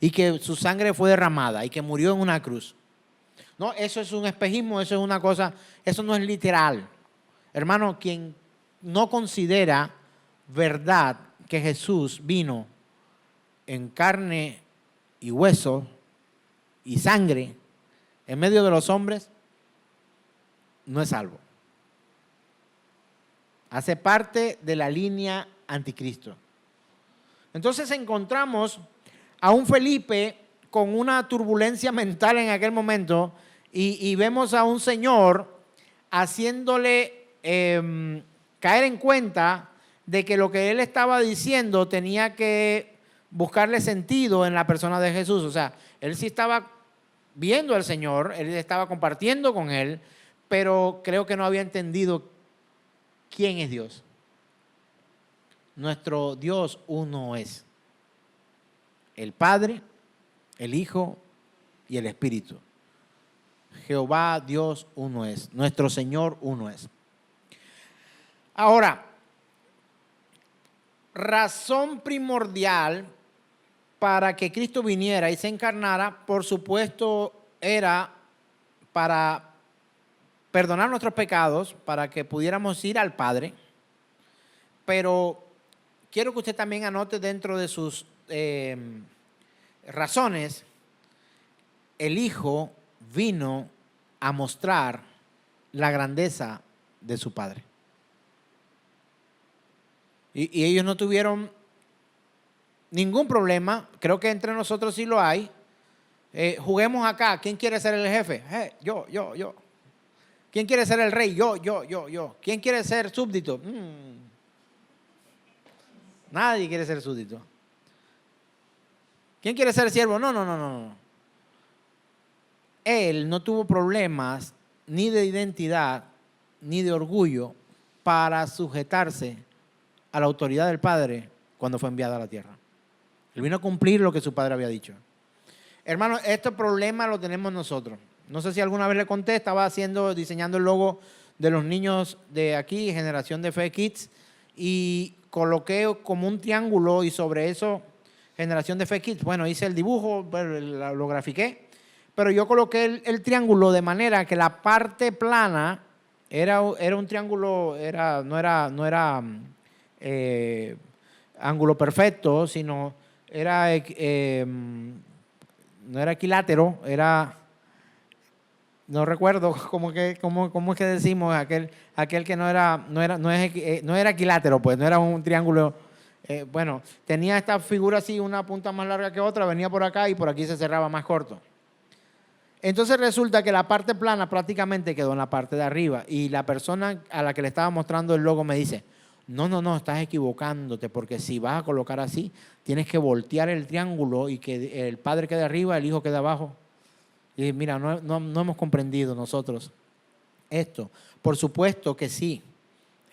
y que su sangre fue derramada y que murió en una cruz. No, eso es un espejismo, eso es una cosa, eso no es literal. Hermano, quien no considera verdad que Jesús vino en carne y hueso y sangre en medio de los hombres, no es salvo. hace parte de la línea anticristo. Entonces encontramos a un Felipe con una turbulencia mental en aquel momento y vemos a un señor haciéndole caer en cuenta de que lo que él estaba diciendo tenía que buscarle sentido en la persona de Jesús. O sea, él sí estaba viendo al Señor, él estaba compartiendo con él, pero creo que no había entendido quién es Dios. Nuestro Dios uno es: el Padre, el Hijo y el Espíritu. Jehová Dios uno es, nuestro Señor uno es. Ahora, razón primordial para que Cristo viniera y se encarnara, por supuesto, era para perdonar nuestros pecados, para que pudiéramos ir al Padre. Pero quiero que usted también anote dentro de sus razones: el Hijo vino a mostrar la grandeza de su Padre. Y ellos no tuvieron ningún problema. Creo que entre nosotros sí lo hay. Juguemos acá. ¿Quién quiere ser el jefe? Yo. ¿Quién quiere ser el rey? Yo. ¿Quién quiere ser súbdito? Nadie quiere ser súbdito. ¿Quién quiere ser siervo? No. Él no tuvo problemas ni de identidad ni de orgullo para sujetarse a la autoridad del Padre cuando fue enviado a la tierra. Él vino a cumplir lo que su Padre había dicho. Hermano, este problema lo tenemos nosotros. No sé si alguna vez le conté, estaba diseñando el logo de los niños de aquí, Generación de Fe Kids, y coloqué como un triángulo y sobre eso Generación de Fe Kids. Bueno, hice el dibujo, lo grafiqué, pero yo coloqué el triángulo de manera que la parte plana era un triángulo, no era ángulo perfecto, sino era no era equilátero, no recuerdo cómo es que decimos aquel que no era equilátero, pues no era un triángulo. Bueno, tenía esta figura así, una punta más larga que otra, venía por acá y por aquí se cerraba más corto. Entonces resulta que la parte plana prácticamente quedó en la parte de arriba y la persona a la que le estaba mostrando el logo me dice: no, estás equivocándote, porque si vas a colocar así, tienes que voltear el triángulo y que el Padre quede arriba, el Hijo quede abajo. Y mira, no hemos comprendido nosotros esto. Por supuesto que sí.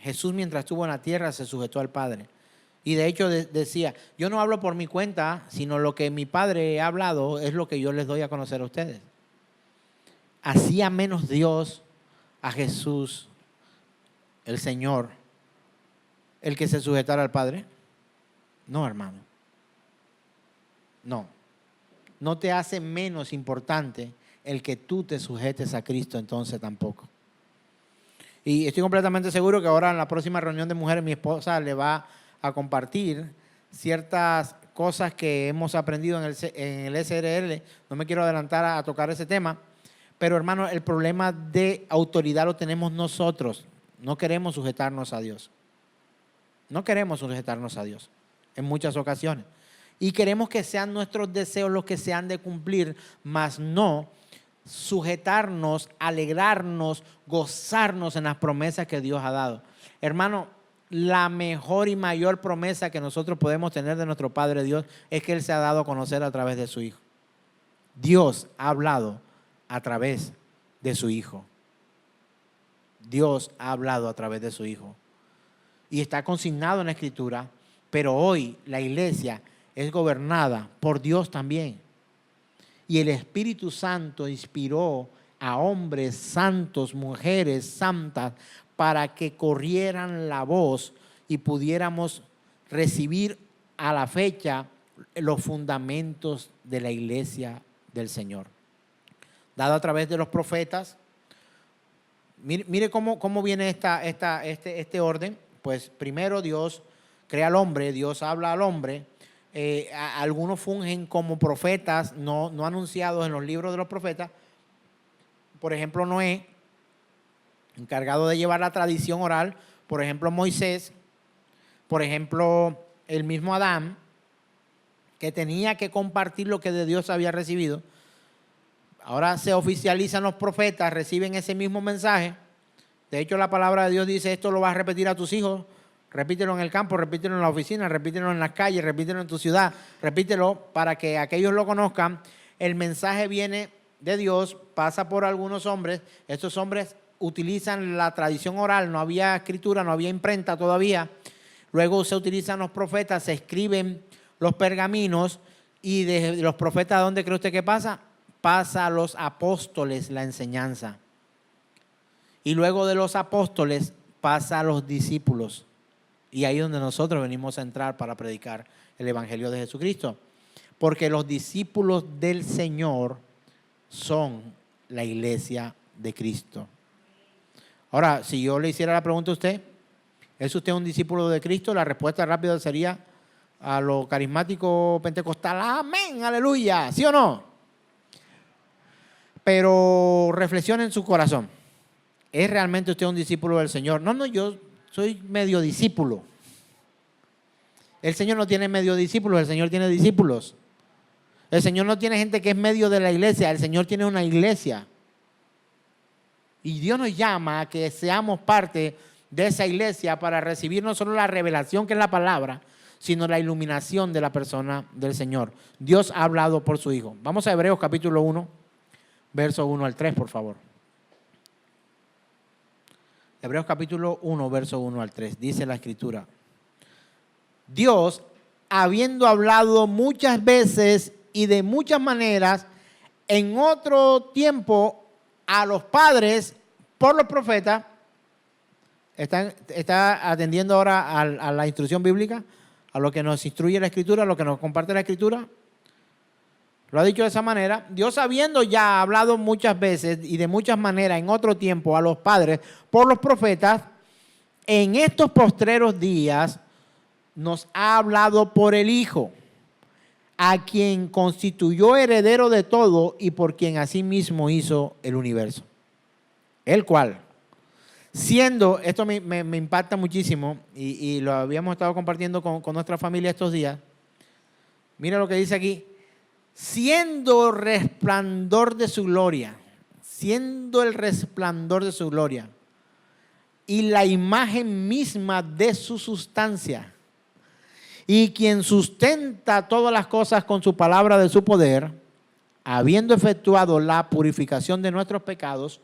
Jesús, mientras estuvo en la tierra, se sujetó al Padre. Y de hecho decía: yo no hablo por mi cuenta, sino lo que mi Padre ha hablado es lo que yo les doy a conocer a ustedes. ¿Hacía menos Dios a Jesús, el Señor, el que se sujetara al Padre? No, hermano. No te hace menos importante el que tú te sujetes a Cristo, entonces tampoco. Y estoy completamente seguro que ahora en la próxima reunión de mujeres mi esposa le va a compartir ciertas cosas que hemos aprendido en el SRL. No me quiero adelantar a tocar ese tema, pero hermano, el problema de autoridad lo tenemos nosotros. No queremos sujetarnos a Dios. No queremos sujetarnos a Dios en muchas ocasiones. Y queremos que sean nuestros deseos los que se han de cumplir, mas no sujetarnos, alegrarnos, gozarnos en las promesas que Dios ha dado. Hermano, la mejor y mayor promesa que nosotros podemos tener de nuestro Padre Dios es que Él se ha dado a conocer a través de su Hijo. Dios ha hablado a través de su Hijo. Dios ha hablado a través de su Hijo. Y está consignado en la Escritura, pero hoy la iglesia es gobernada por Dios también. Y el Espíritu Santo inspiró a hombres santos, mujeres santas, para que corrieran la voz y pudiéramos recibir a la fecha los fundamentos de la iglesia del Señor. Dado a través de los profetas. Mire cómo viene este orden. Pues primero Dios crea al hombre, Dios habla al hombre. Algunos fungen como profetas no anunciados en los libros de los profetas. Por ejemplo, Noé, encargado de llevar la tradición oral, por ejemplo Moisés, por ejemplo el mismo Adán, que tenía que compartir lo que de Dios había recibido. Ahora se oficializan los profetas, reciben ese mismo mensaje. De hecho, la palabra de Dios dice, esto lo vas a repetir a tus hijos, repítelo en el campo, repítelo en la oficina, repítelo en las calles, repítelo en tu ciudad, repítelo para que aquellos lo conozcan. El mensaje viene de Dios, pasa por algunos hombres. Estos hombres utilizan la tradición oral, no había escritura, no había imprenta todavía. Luego se utilizan los profetas, se escriben los pergaminos y de los profetas, ¿dónde cree usted que pasa? Pasa a los apóstoles la enseñanza. Y luego de los apóstoles pasa a los discípulos. Y ahí es donde nosotros venimos a entrar para predicar el Evangelio de Jesucristo. Porque los discípulos del Señor son la iglesia de Cristo. Ahora, si yo le hiciera la pregunta a usted, ¿es usted un discípulo de Cristo? La respuesta rápida sería a lo carismático pentecostal, amén, aleluya, ¿sí o no? Pero reflexione en su corazón. ¿Es realmente usted un discípulo del Señor? No, yo soy medio discípulo. El Señor no tiene medio discípulos, el Señor tiene discípulos. El Señor no tiene gente que es medio de la iglesia, el Señor tiene una iglesia. Y Dios nos llama a que seamos parte de esa iglesia para recibir no solo la revelación que es la palabra, sino la iluminación de la persona del Señor. Dios ha hablado por su Hijo. Vamos a Hebreos capítulo 1, verso 1 al 3, por favor. Hebreos capítulo 1, verso 1 al 3. Dice la Escritura: Dios, habiendo hablado muchas veces y de muchas maneras en otro tiempo a los padres por los profetas, está atendiendo ahora a la instrucción bíblica, a lo que nos instruye la Escritura, a lo que nos comparte la Escritura. Lo ha dicho de esa manera. Dios, habiendo ya hablado muchas veces y de muchas maneras en otro tiempo a los padres por los profetas, en estos postreros días nos ha hablado por el Hijo, a quien constituyó heredero de todo y por quien asimismo hizo el universo. El cual, siendo, esto me impacta muchísimo y lo habíamos estado compartiendo con nuestra familia estos días. Mira lo que dice aquí: siendo resplandor de su gloria, siendo el resplandor de su gloria y la imagen misma de su sustancia, y quien sustenta todas las cosas con su palabra de su poder, habiendo efectuado la purificación de nuestros pecados,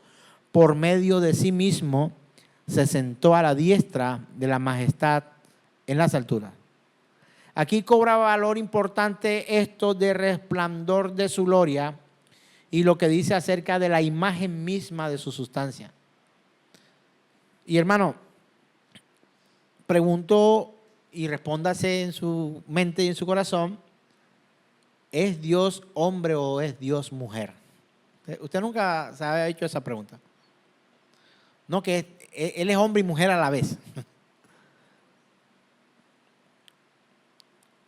por medio de sí mismo, se sentó a la diestra de la majestad en las alturas. Aquí cobra valor importante esto de resplandor de su gloria y lo que dice acerca de la imagen misma de su sustancia. Y hermano, pregunto y respóndase en su mente y en su corazón: ¿es Dios hombre o es Dios mujer? Usted nunca se había hecho esa pregunta. No, que Él es hombre y mujer a la vez.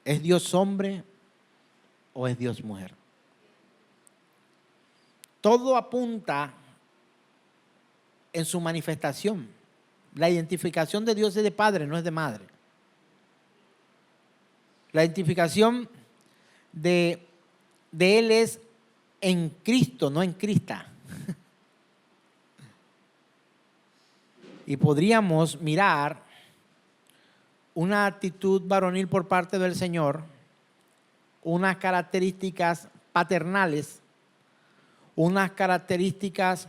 ¿Es Dios hombre o es Dios mujer? Todo apunta en su manifestación. La identificación de Dios es de padre, no es de madre. La identificación de Él es en Cristo, no en Crista. Y podríamos mirar una actitud varonil por parte del Señor, unas características paternales, unas características,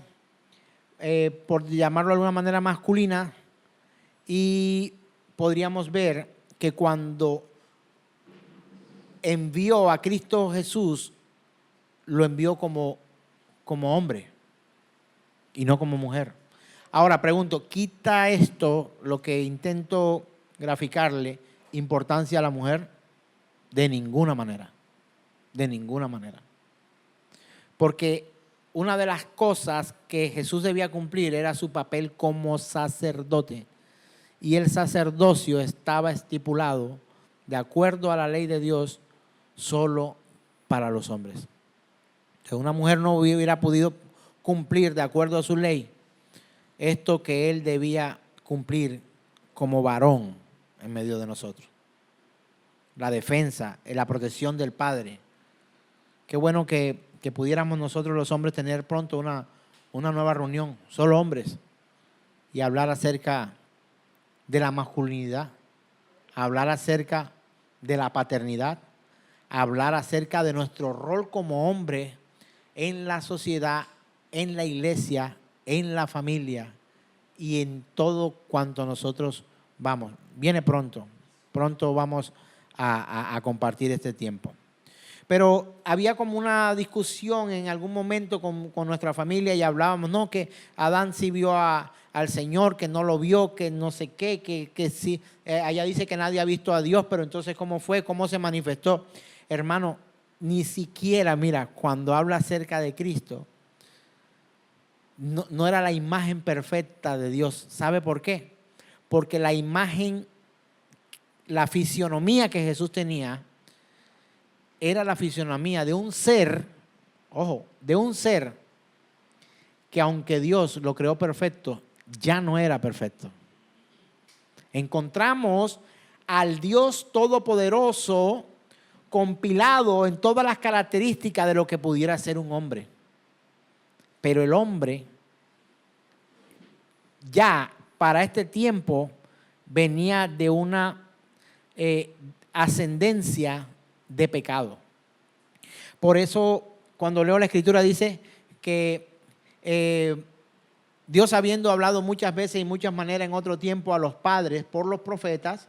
por llamarlo de alguna manera, masculinas, y podríamos ver que cuando envió a Cristo Jesús, lo envió como hombre y no como mujer. Ahora pregunto, ¿quita esto, lo que intento graficarle, importancia a la mujer? De ninguna manera, de ninguna manera. Porque una de las cosas que Jesús debía cumplir era su papel como sacerdote. Y el sacerdocio estaba estipulado, de acuerdo a la ley de Dios, solo para los hombres. Entonces, una mujer no hubiera podido cumplir, de acuerdo a su ley, esto que él debía cumplir como varón en medio de nosotros. La defensa, la protección del Padre. Qué bueno que pudiéramos nosotros los hombres tener pronto una nueva reunión, solo hombres, y hablar acerca de la masculinidad, hablar acerca de la paternidad, hablar acerca de nuestro rol como hombre en la sociedad, en la iglesia, en la familia y en todo cuanto nosotros vamos. Viene pronto vamos a compartir este tiempo. Pero había como una discusión en algún momento con nuestra familia y hablábamos, no, que Adán sí vio al Señor, que no lo vio, que no sé qué, que sí, allá dice que nadie ha visto a Dios, pero entonces ¿cómo fue? ¿Cómo se manifestó? Hermano, ni siquiera, mira, cuando habla acerca de Cristo, no era la imagen perfecta de Dios. ¿Sabe por qué? Porque la imagen, la fisionomía que Jesús tenía, era la fisionomía de un ser, ojo, de un ser que aunque Dios lo creó perfecto, ya no era perfecto. Encontramos al Dios Todopoderoso compilado en todas las características de lo que pudiera ser un hombre. Pero el hombre ya para este tiempo venía de una ascendencia de pecado. Por eso cuando leo la Escritura dice que Dios, habiendo hablado muchas veces y muchas maneras en otro tiempo a los padres por los profetas,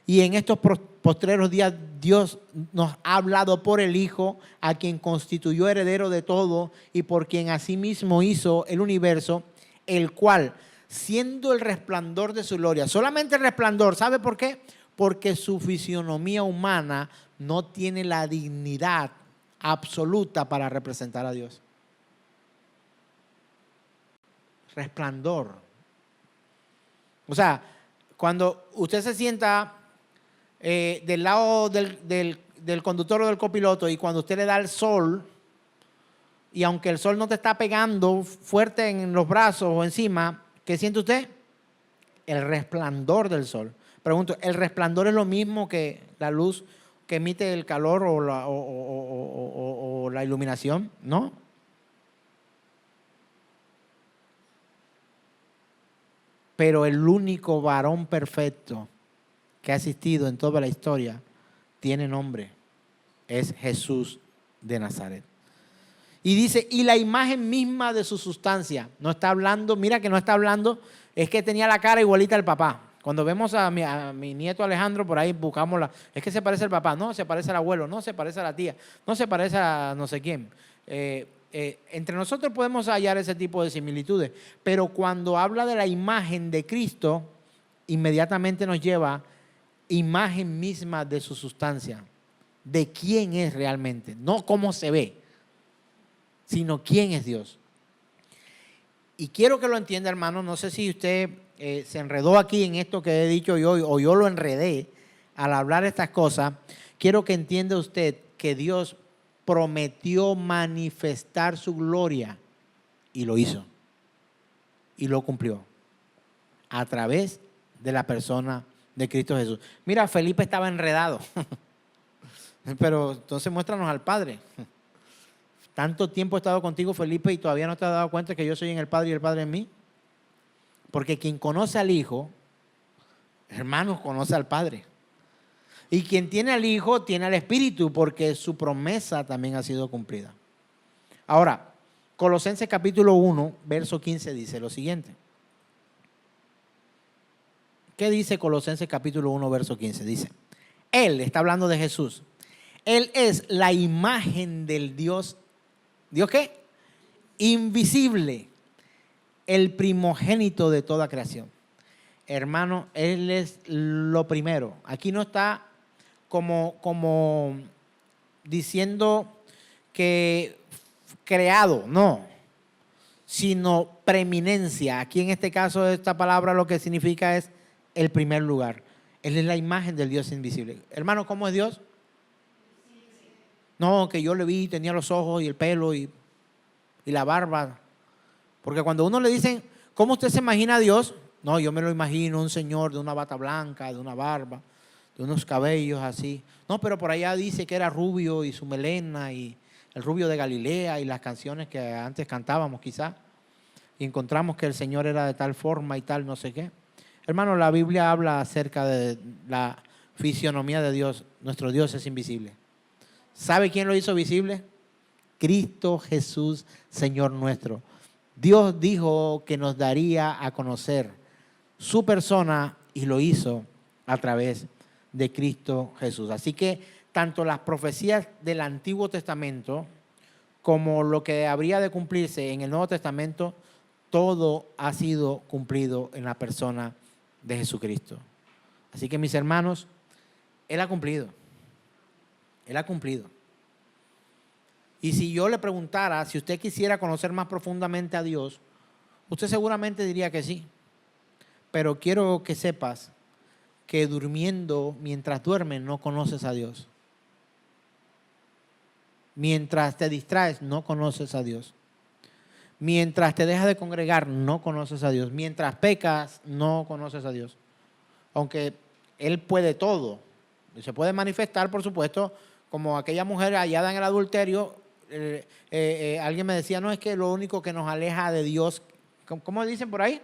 y en estos postreros días Dios nos ha hablado por el Hijo, a quien constituyó heredero de todo y por quien asimismo hizo el universo, el cual, siendo el resplandor de su gloria, solamente el resplandor, ¿sabe por qué? Porque su fisionomía humana no tiene la dignidad absoluta para representar a Dios. Resplandor. O sea, cuando usted se sienta del lado del conductor o del copiloto y cuando usted le da el sol, y aunque el sol no te está pegando fuerte en los brazos o encima, ¿qué siente usted? El resplandor del sol. Pregunto, ¿el resplandor es lo mismo que la luz que emite el calor o la iluminación? No. Pero el único varón perfecto que ha existido en toda la historia tiene nombre. Es Jesús de Nazaret. Y dice, y la imagen misma de su sustancia. No está hablando, mira que no está hablando, es que tenía la cara igualita al papá. Cuando vemos a mi nieto Alejandro, por ahí buscamos es que se parece al papá, no, se parece al abuelo, no, se parece a la tía, no se parece a no sé quién. Entre nosotros podemos hallar ese tipo de similitudes, pero cuando habla de la imagen de Cristo, inmediatamente nos lleva imagen misma de su sustancia, de quién es realmente, no cómo se ve, sino quién es Dios. Y quiero que lo entienda, hermano, no sé si usted se enredó aquí en esto que he dicho yo o yo lo enredé al hablar estas cosas. Quiero que entienda usted que Dios prometió manifestar su gloria y lo hizo y lo cumplió a través de la persona de Cristo Jesús. Mira, Felipe estaba enredado, pero entonces muéstranos al Padre. Tanto tiempo he estado contigo, Felipe, y todavía no te has dado cuenta que yo soy en el Padre y el Padre en mí. Porque quien conoce al Hijo, hermanos, conoce al Padre. Y quien tiene al Hijo, tiene al Espíritu, porque su promesa también ha sido cumplida. Ahora, Colosenses capítulo 1, verso 15 dice lo siguiente. ¿Qué dice Colosenses capítulo 1, verso 15? Dice, Él, está hablando de Jesús, Él es la imagen del Dios. ¿Dios qué? Invisible, el primogénito de toda creación. Hermano, Él es lo primero. Aquí no está como diciendo que creado, no, sino preeminencia. Aquí en este caso esta palabra lo que significa es el primer lugar. Él es la imagen del Dios invisible. Hermano, ¿cómo es Dios? No, que yo le vi, tenía los ojos y el pelo y la barba. Porque cuando uno le dicen, ¿cómo usted se imagina a Dios? No, yo me lo imagino un señor de una bata blanca, de una barba, de unos cabellos así. No, pero por allá dice que era rubio y su melena y el rubio de Galilea y las canciones que antes cantábamos quizás. Y encontramos que el Señor era de tal forma y tal no sé qué. Hermano, la Biblia habla acerca de la fisionomía de Dios. Nuestro Dios es invisible. ¿Sabe quién lo hizo visible? Cristo Jesús, Señor nuestro. Dios dijo que nos daría a conocer su persona y lo hizo a través de Cristo Jesús. Así que tanto las profecías del Antiguo Testamento como lo que habría de cumplirse en el Nuevo Testamento, todo ha sido cumplido en la persona de Jesucristo. Así que mis hermanos, Él ha cumplido. Él ha cumplido. Y si yo le preguntara si usted quisiera conocer más profundamente a Dios, usted seguramente diría que sí. Pero quiero que sepas que durmiendo, mientras duermes, no conoces a Dios. Mientras te distraes, no conoces a Dios. Mientras te dejas de congregar, no conoces a Dios. Mientras pecas, no conoces a Dios. Aunque Él puede todo. Y se puede manifestar, por supuesto, como aquella mujer hallada en el adulterio. Alguien me decía, no, es que lo único que nos aleja de Dios, ¿cómo dicen por ahí?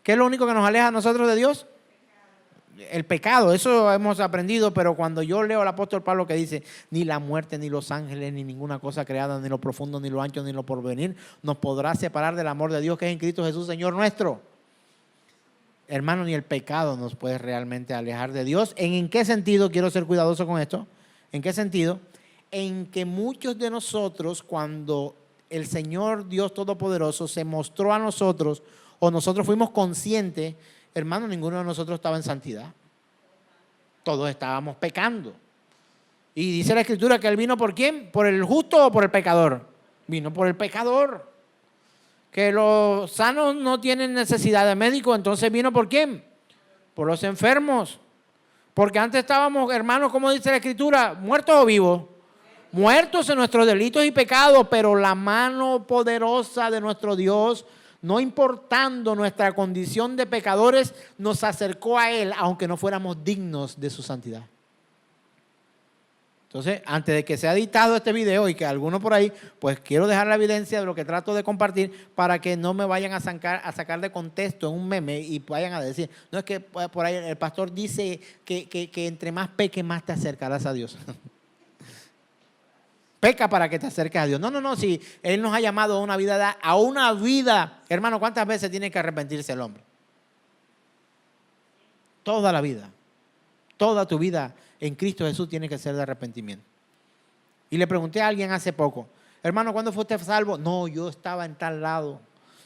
¿Qué es lo único que nos aleja a nosotros de Dios? El pecado, eso hemos aprendido, pero cuando yo leo al apóstol Pablo que dice, ni la muerte, ni los ángeles, ni ninguna cosa creada, ni lo profundo, ni lo ancho, ni lo porvenir, nos podrá separar del amor de Dios que es en Cristo Jesús, Señor nuestro. Hermano, ni el pecado nos puede realmente alejar de Dios. ¿En qué sentido? Quiero ser cuidadoso con esto. ¿En qué sentido? En que muchos de nosotros, cuando el Señor Dios Todopoderoso se mostró a nosotros, o nosotros fuimos conscientes, hermano, ninguno de nosotros estaba en santidad. Todos estábamos pecando. Y dice la Escritura que Él vino ¿por quién? ¿Por el justo o por el pecador? Vino por el pecador. Que los sanos no tienen necesidad de médico, entonces vino ¿por quién? Por los enfermos. Porque antes estábamos, hermanos, como dice la Escritura, muertos o vivos. Muertos en nuestros delitos y pecados, pero la mano poderosa de nuestro Dios, no importando nuestra condición de pecadores, nos acercó a Él, aunque no fuéramos dignos de su santidad. Entonces, antes de que sea editado este video y que alguno por ahí, pues quiero dejar la evidencia de lo que trato de compartir para que no me vayan a sacar de contexto en un meme y vayan a decir, no es que por ahí el pastor dice que entre más peques, más te acercarás a Dios. Peca para que te acerques a Dios. No, si Él nos ha llamado a una vida. Hermano, ¿cuántas veces tiene que arrepentirse el hombre? Toda la vida. Toda tu vida en Cristo Jesús tiene que ser de arrepentimiento. Y le pregunté a alguien hace poco, hermano, ¿cuándo fue usted salvo? No, yo estaba en tal lado,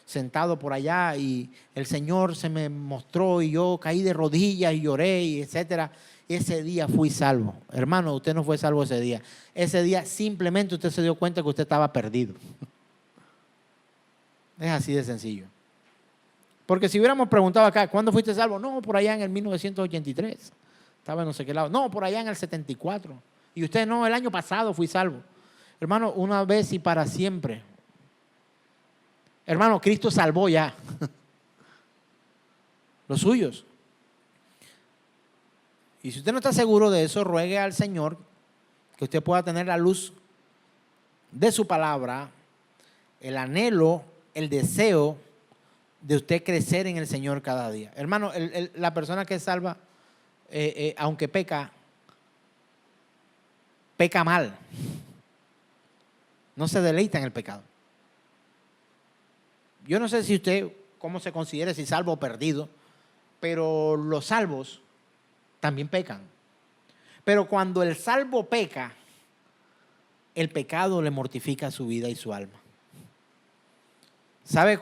sentado por allá y el Señor se me mostró y yo caí de rodillas y lloré y etcétera. Ese día fui salvo. Hermano, usted no fue salvo ese día. Ese día simplemente usted se dio cuenta que usted estaba perdido. Es así de sencillo. Porque si hubiéramos preguntado acá, ¿cuándo fuiste salvo? No, por allá en el 1983. Estaba en no sé qué lado. No, por allá en el 74. Y usted no, el año pasado fui salvo. Hermano, una vez y para siempre. Hermano, Cristo salvó ya los suyos. Y si usted no está seguro de eso, ruegue al Señor que usted pueda tener la luz de su palabra, el anhelo, el deseo de usted crecer en el Señor cada día. Hermano, la persona que es salva, aunque peca mal. No se deleita en el pecado. Yo no sé si usted, cómo se considera, si salvo o perdido, pero los salvos también pecan. Pero cuando el salvo peca, el pecado le mortifica su vida y su alma. ¿Sabe?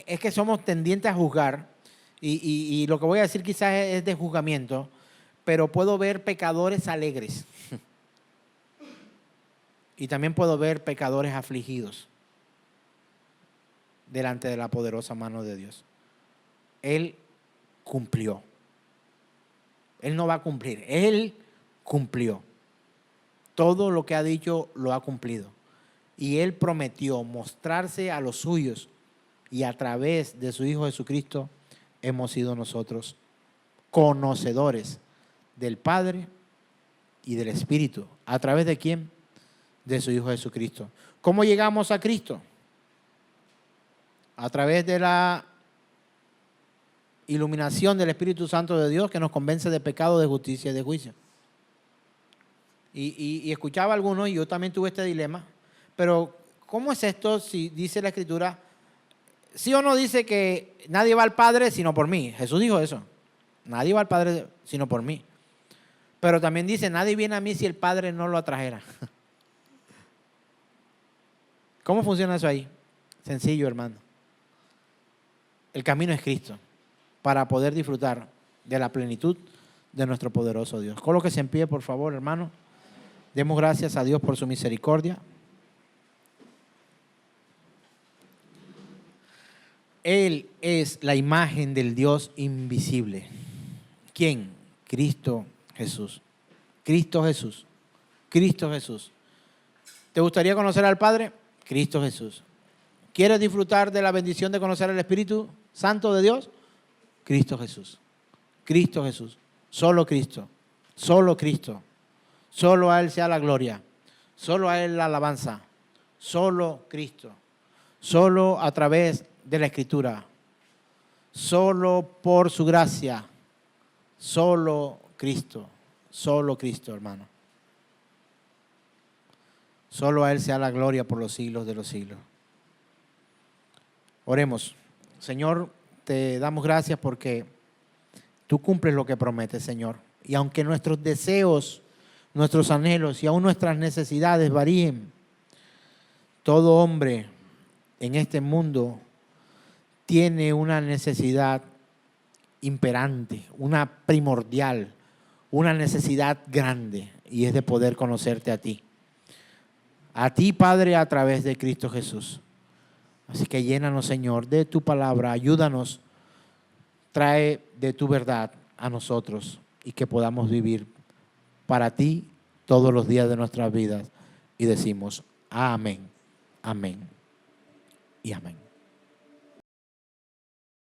Es que somos tendientes a juzgar y lo que voy a decir quizás es de juzgamiento, pero puedo ver pecadores alegres y también puedo ver pecadores afligidos delante de la poderosa mano de Dios. Él cumplió. Él no va a cumplir. Él cumplió. Todo lo que ha dicho lo ha cumplido. Y Él prometió mostrarse a los suyos y a través de su Hijo Jesucristo hemos sido nosotros conocedores del Padre y del Espíritu. ¿A través de quién? De su Hijo Jesucristo. ¿Cómo llegamos a Cristo? A través de la iluminación del Espíritu Santo de Dios que nos convence de pecado, de justicia y de juicio. Y escuchaba a algunos, y yo también tuve este dilema, pero ¿cómo es esto si dice la Escritura? ¿Sí o no dice que nadie va al Padre sino por mí? Jesús dijo eso. Nadie va al Padre sino por mí. Pero también dice, nadie viene a mí si el Padre no lo atrajera. ¿Cómo funciona eso ahí? Sencillo, hermano. El camino es Cristo para poder disfrutar de la plenitud de nuestro poderoso Dios. Colóquese en pie, por favor, hermano. Demos gracias a Dios por su misericordia. Él es la imagen del Dios invisible. ¿Quién? Cristo Jesús. Cristo Jesús. Cristo Jesús. ¿Te gustaría conocer al Padre? Cristo Jesús. ¿Quieres disfrutar de la bendición de conocer al Espíritu Santo de Dios? Cristo Jesús. Cristo Jesús. Solo Cristo. Solo Cristo. Solo a Él sea la gloria. Solo a Él la alabanza. Solo Cristo. Solo a través de la Escritura. Solo por su gracia. Solo Cristo. Solo Cristo, hermano. Solo a Él sea la gloria por los siglos de los siglos. Oremos. Señor, te damos gracias porque tú cumples lo que prometes, Señor. Y aunque nuestros deseos, nuestros anhelos y aún nuestras necesidades varíen, todo hombre en este mundo tiene una necesidad imperante, una primordial, una necesidad grande, y es de poder conocerte a ti. A ti, Padre, a través de Cristo Jesús. Así que llénanos, Señor, de tu palabra, ayúdanos, trae de tu verdad a nosotros y que podamos vivir para ti todos los días de nuestras vidas. Y decimos amén, amén y amén.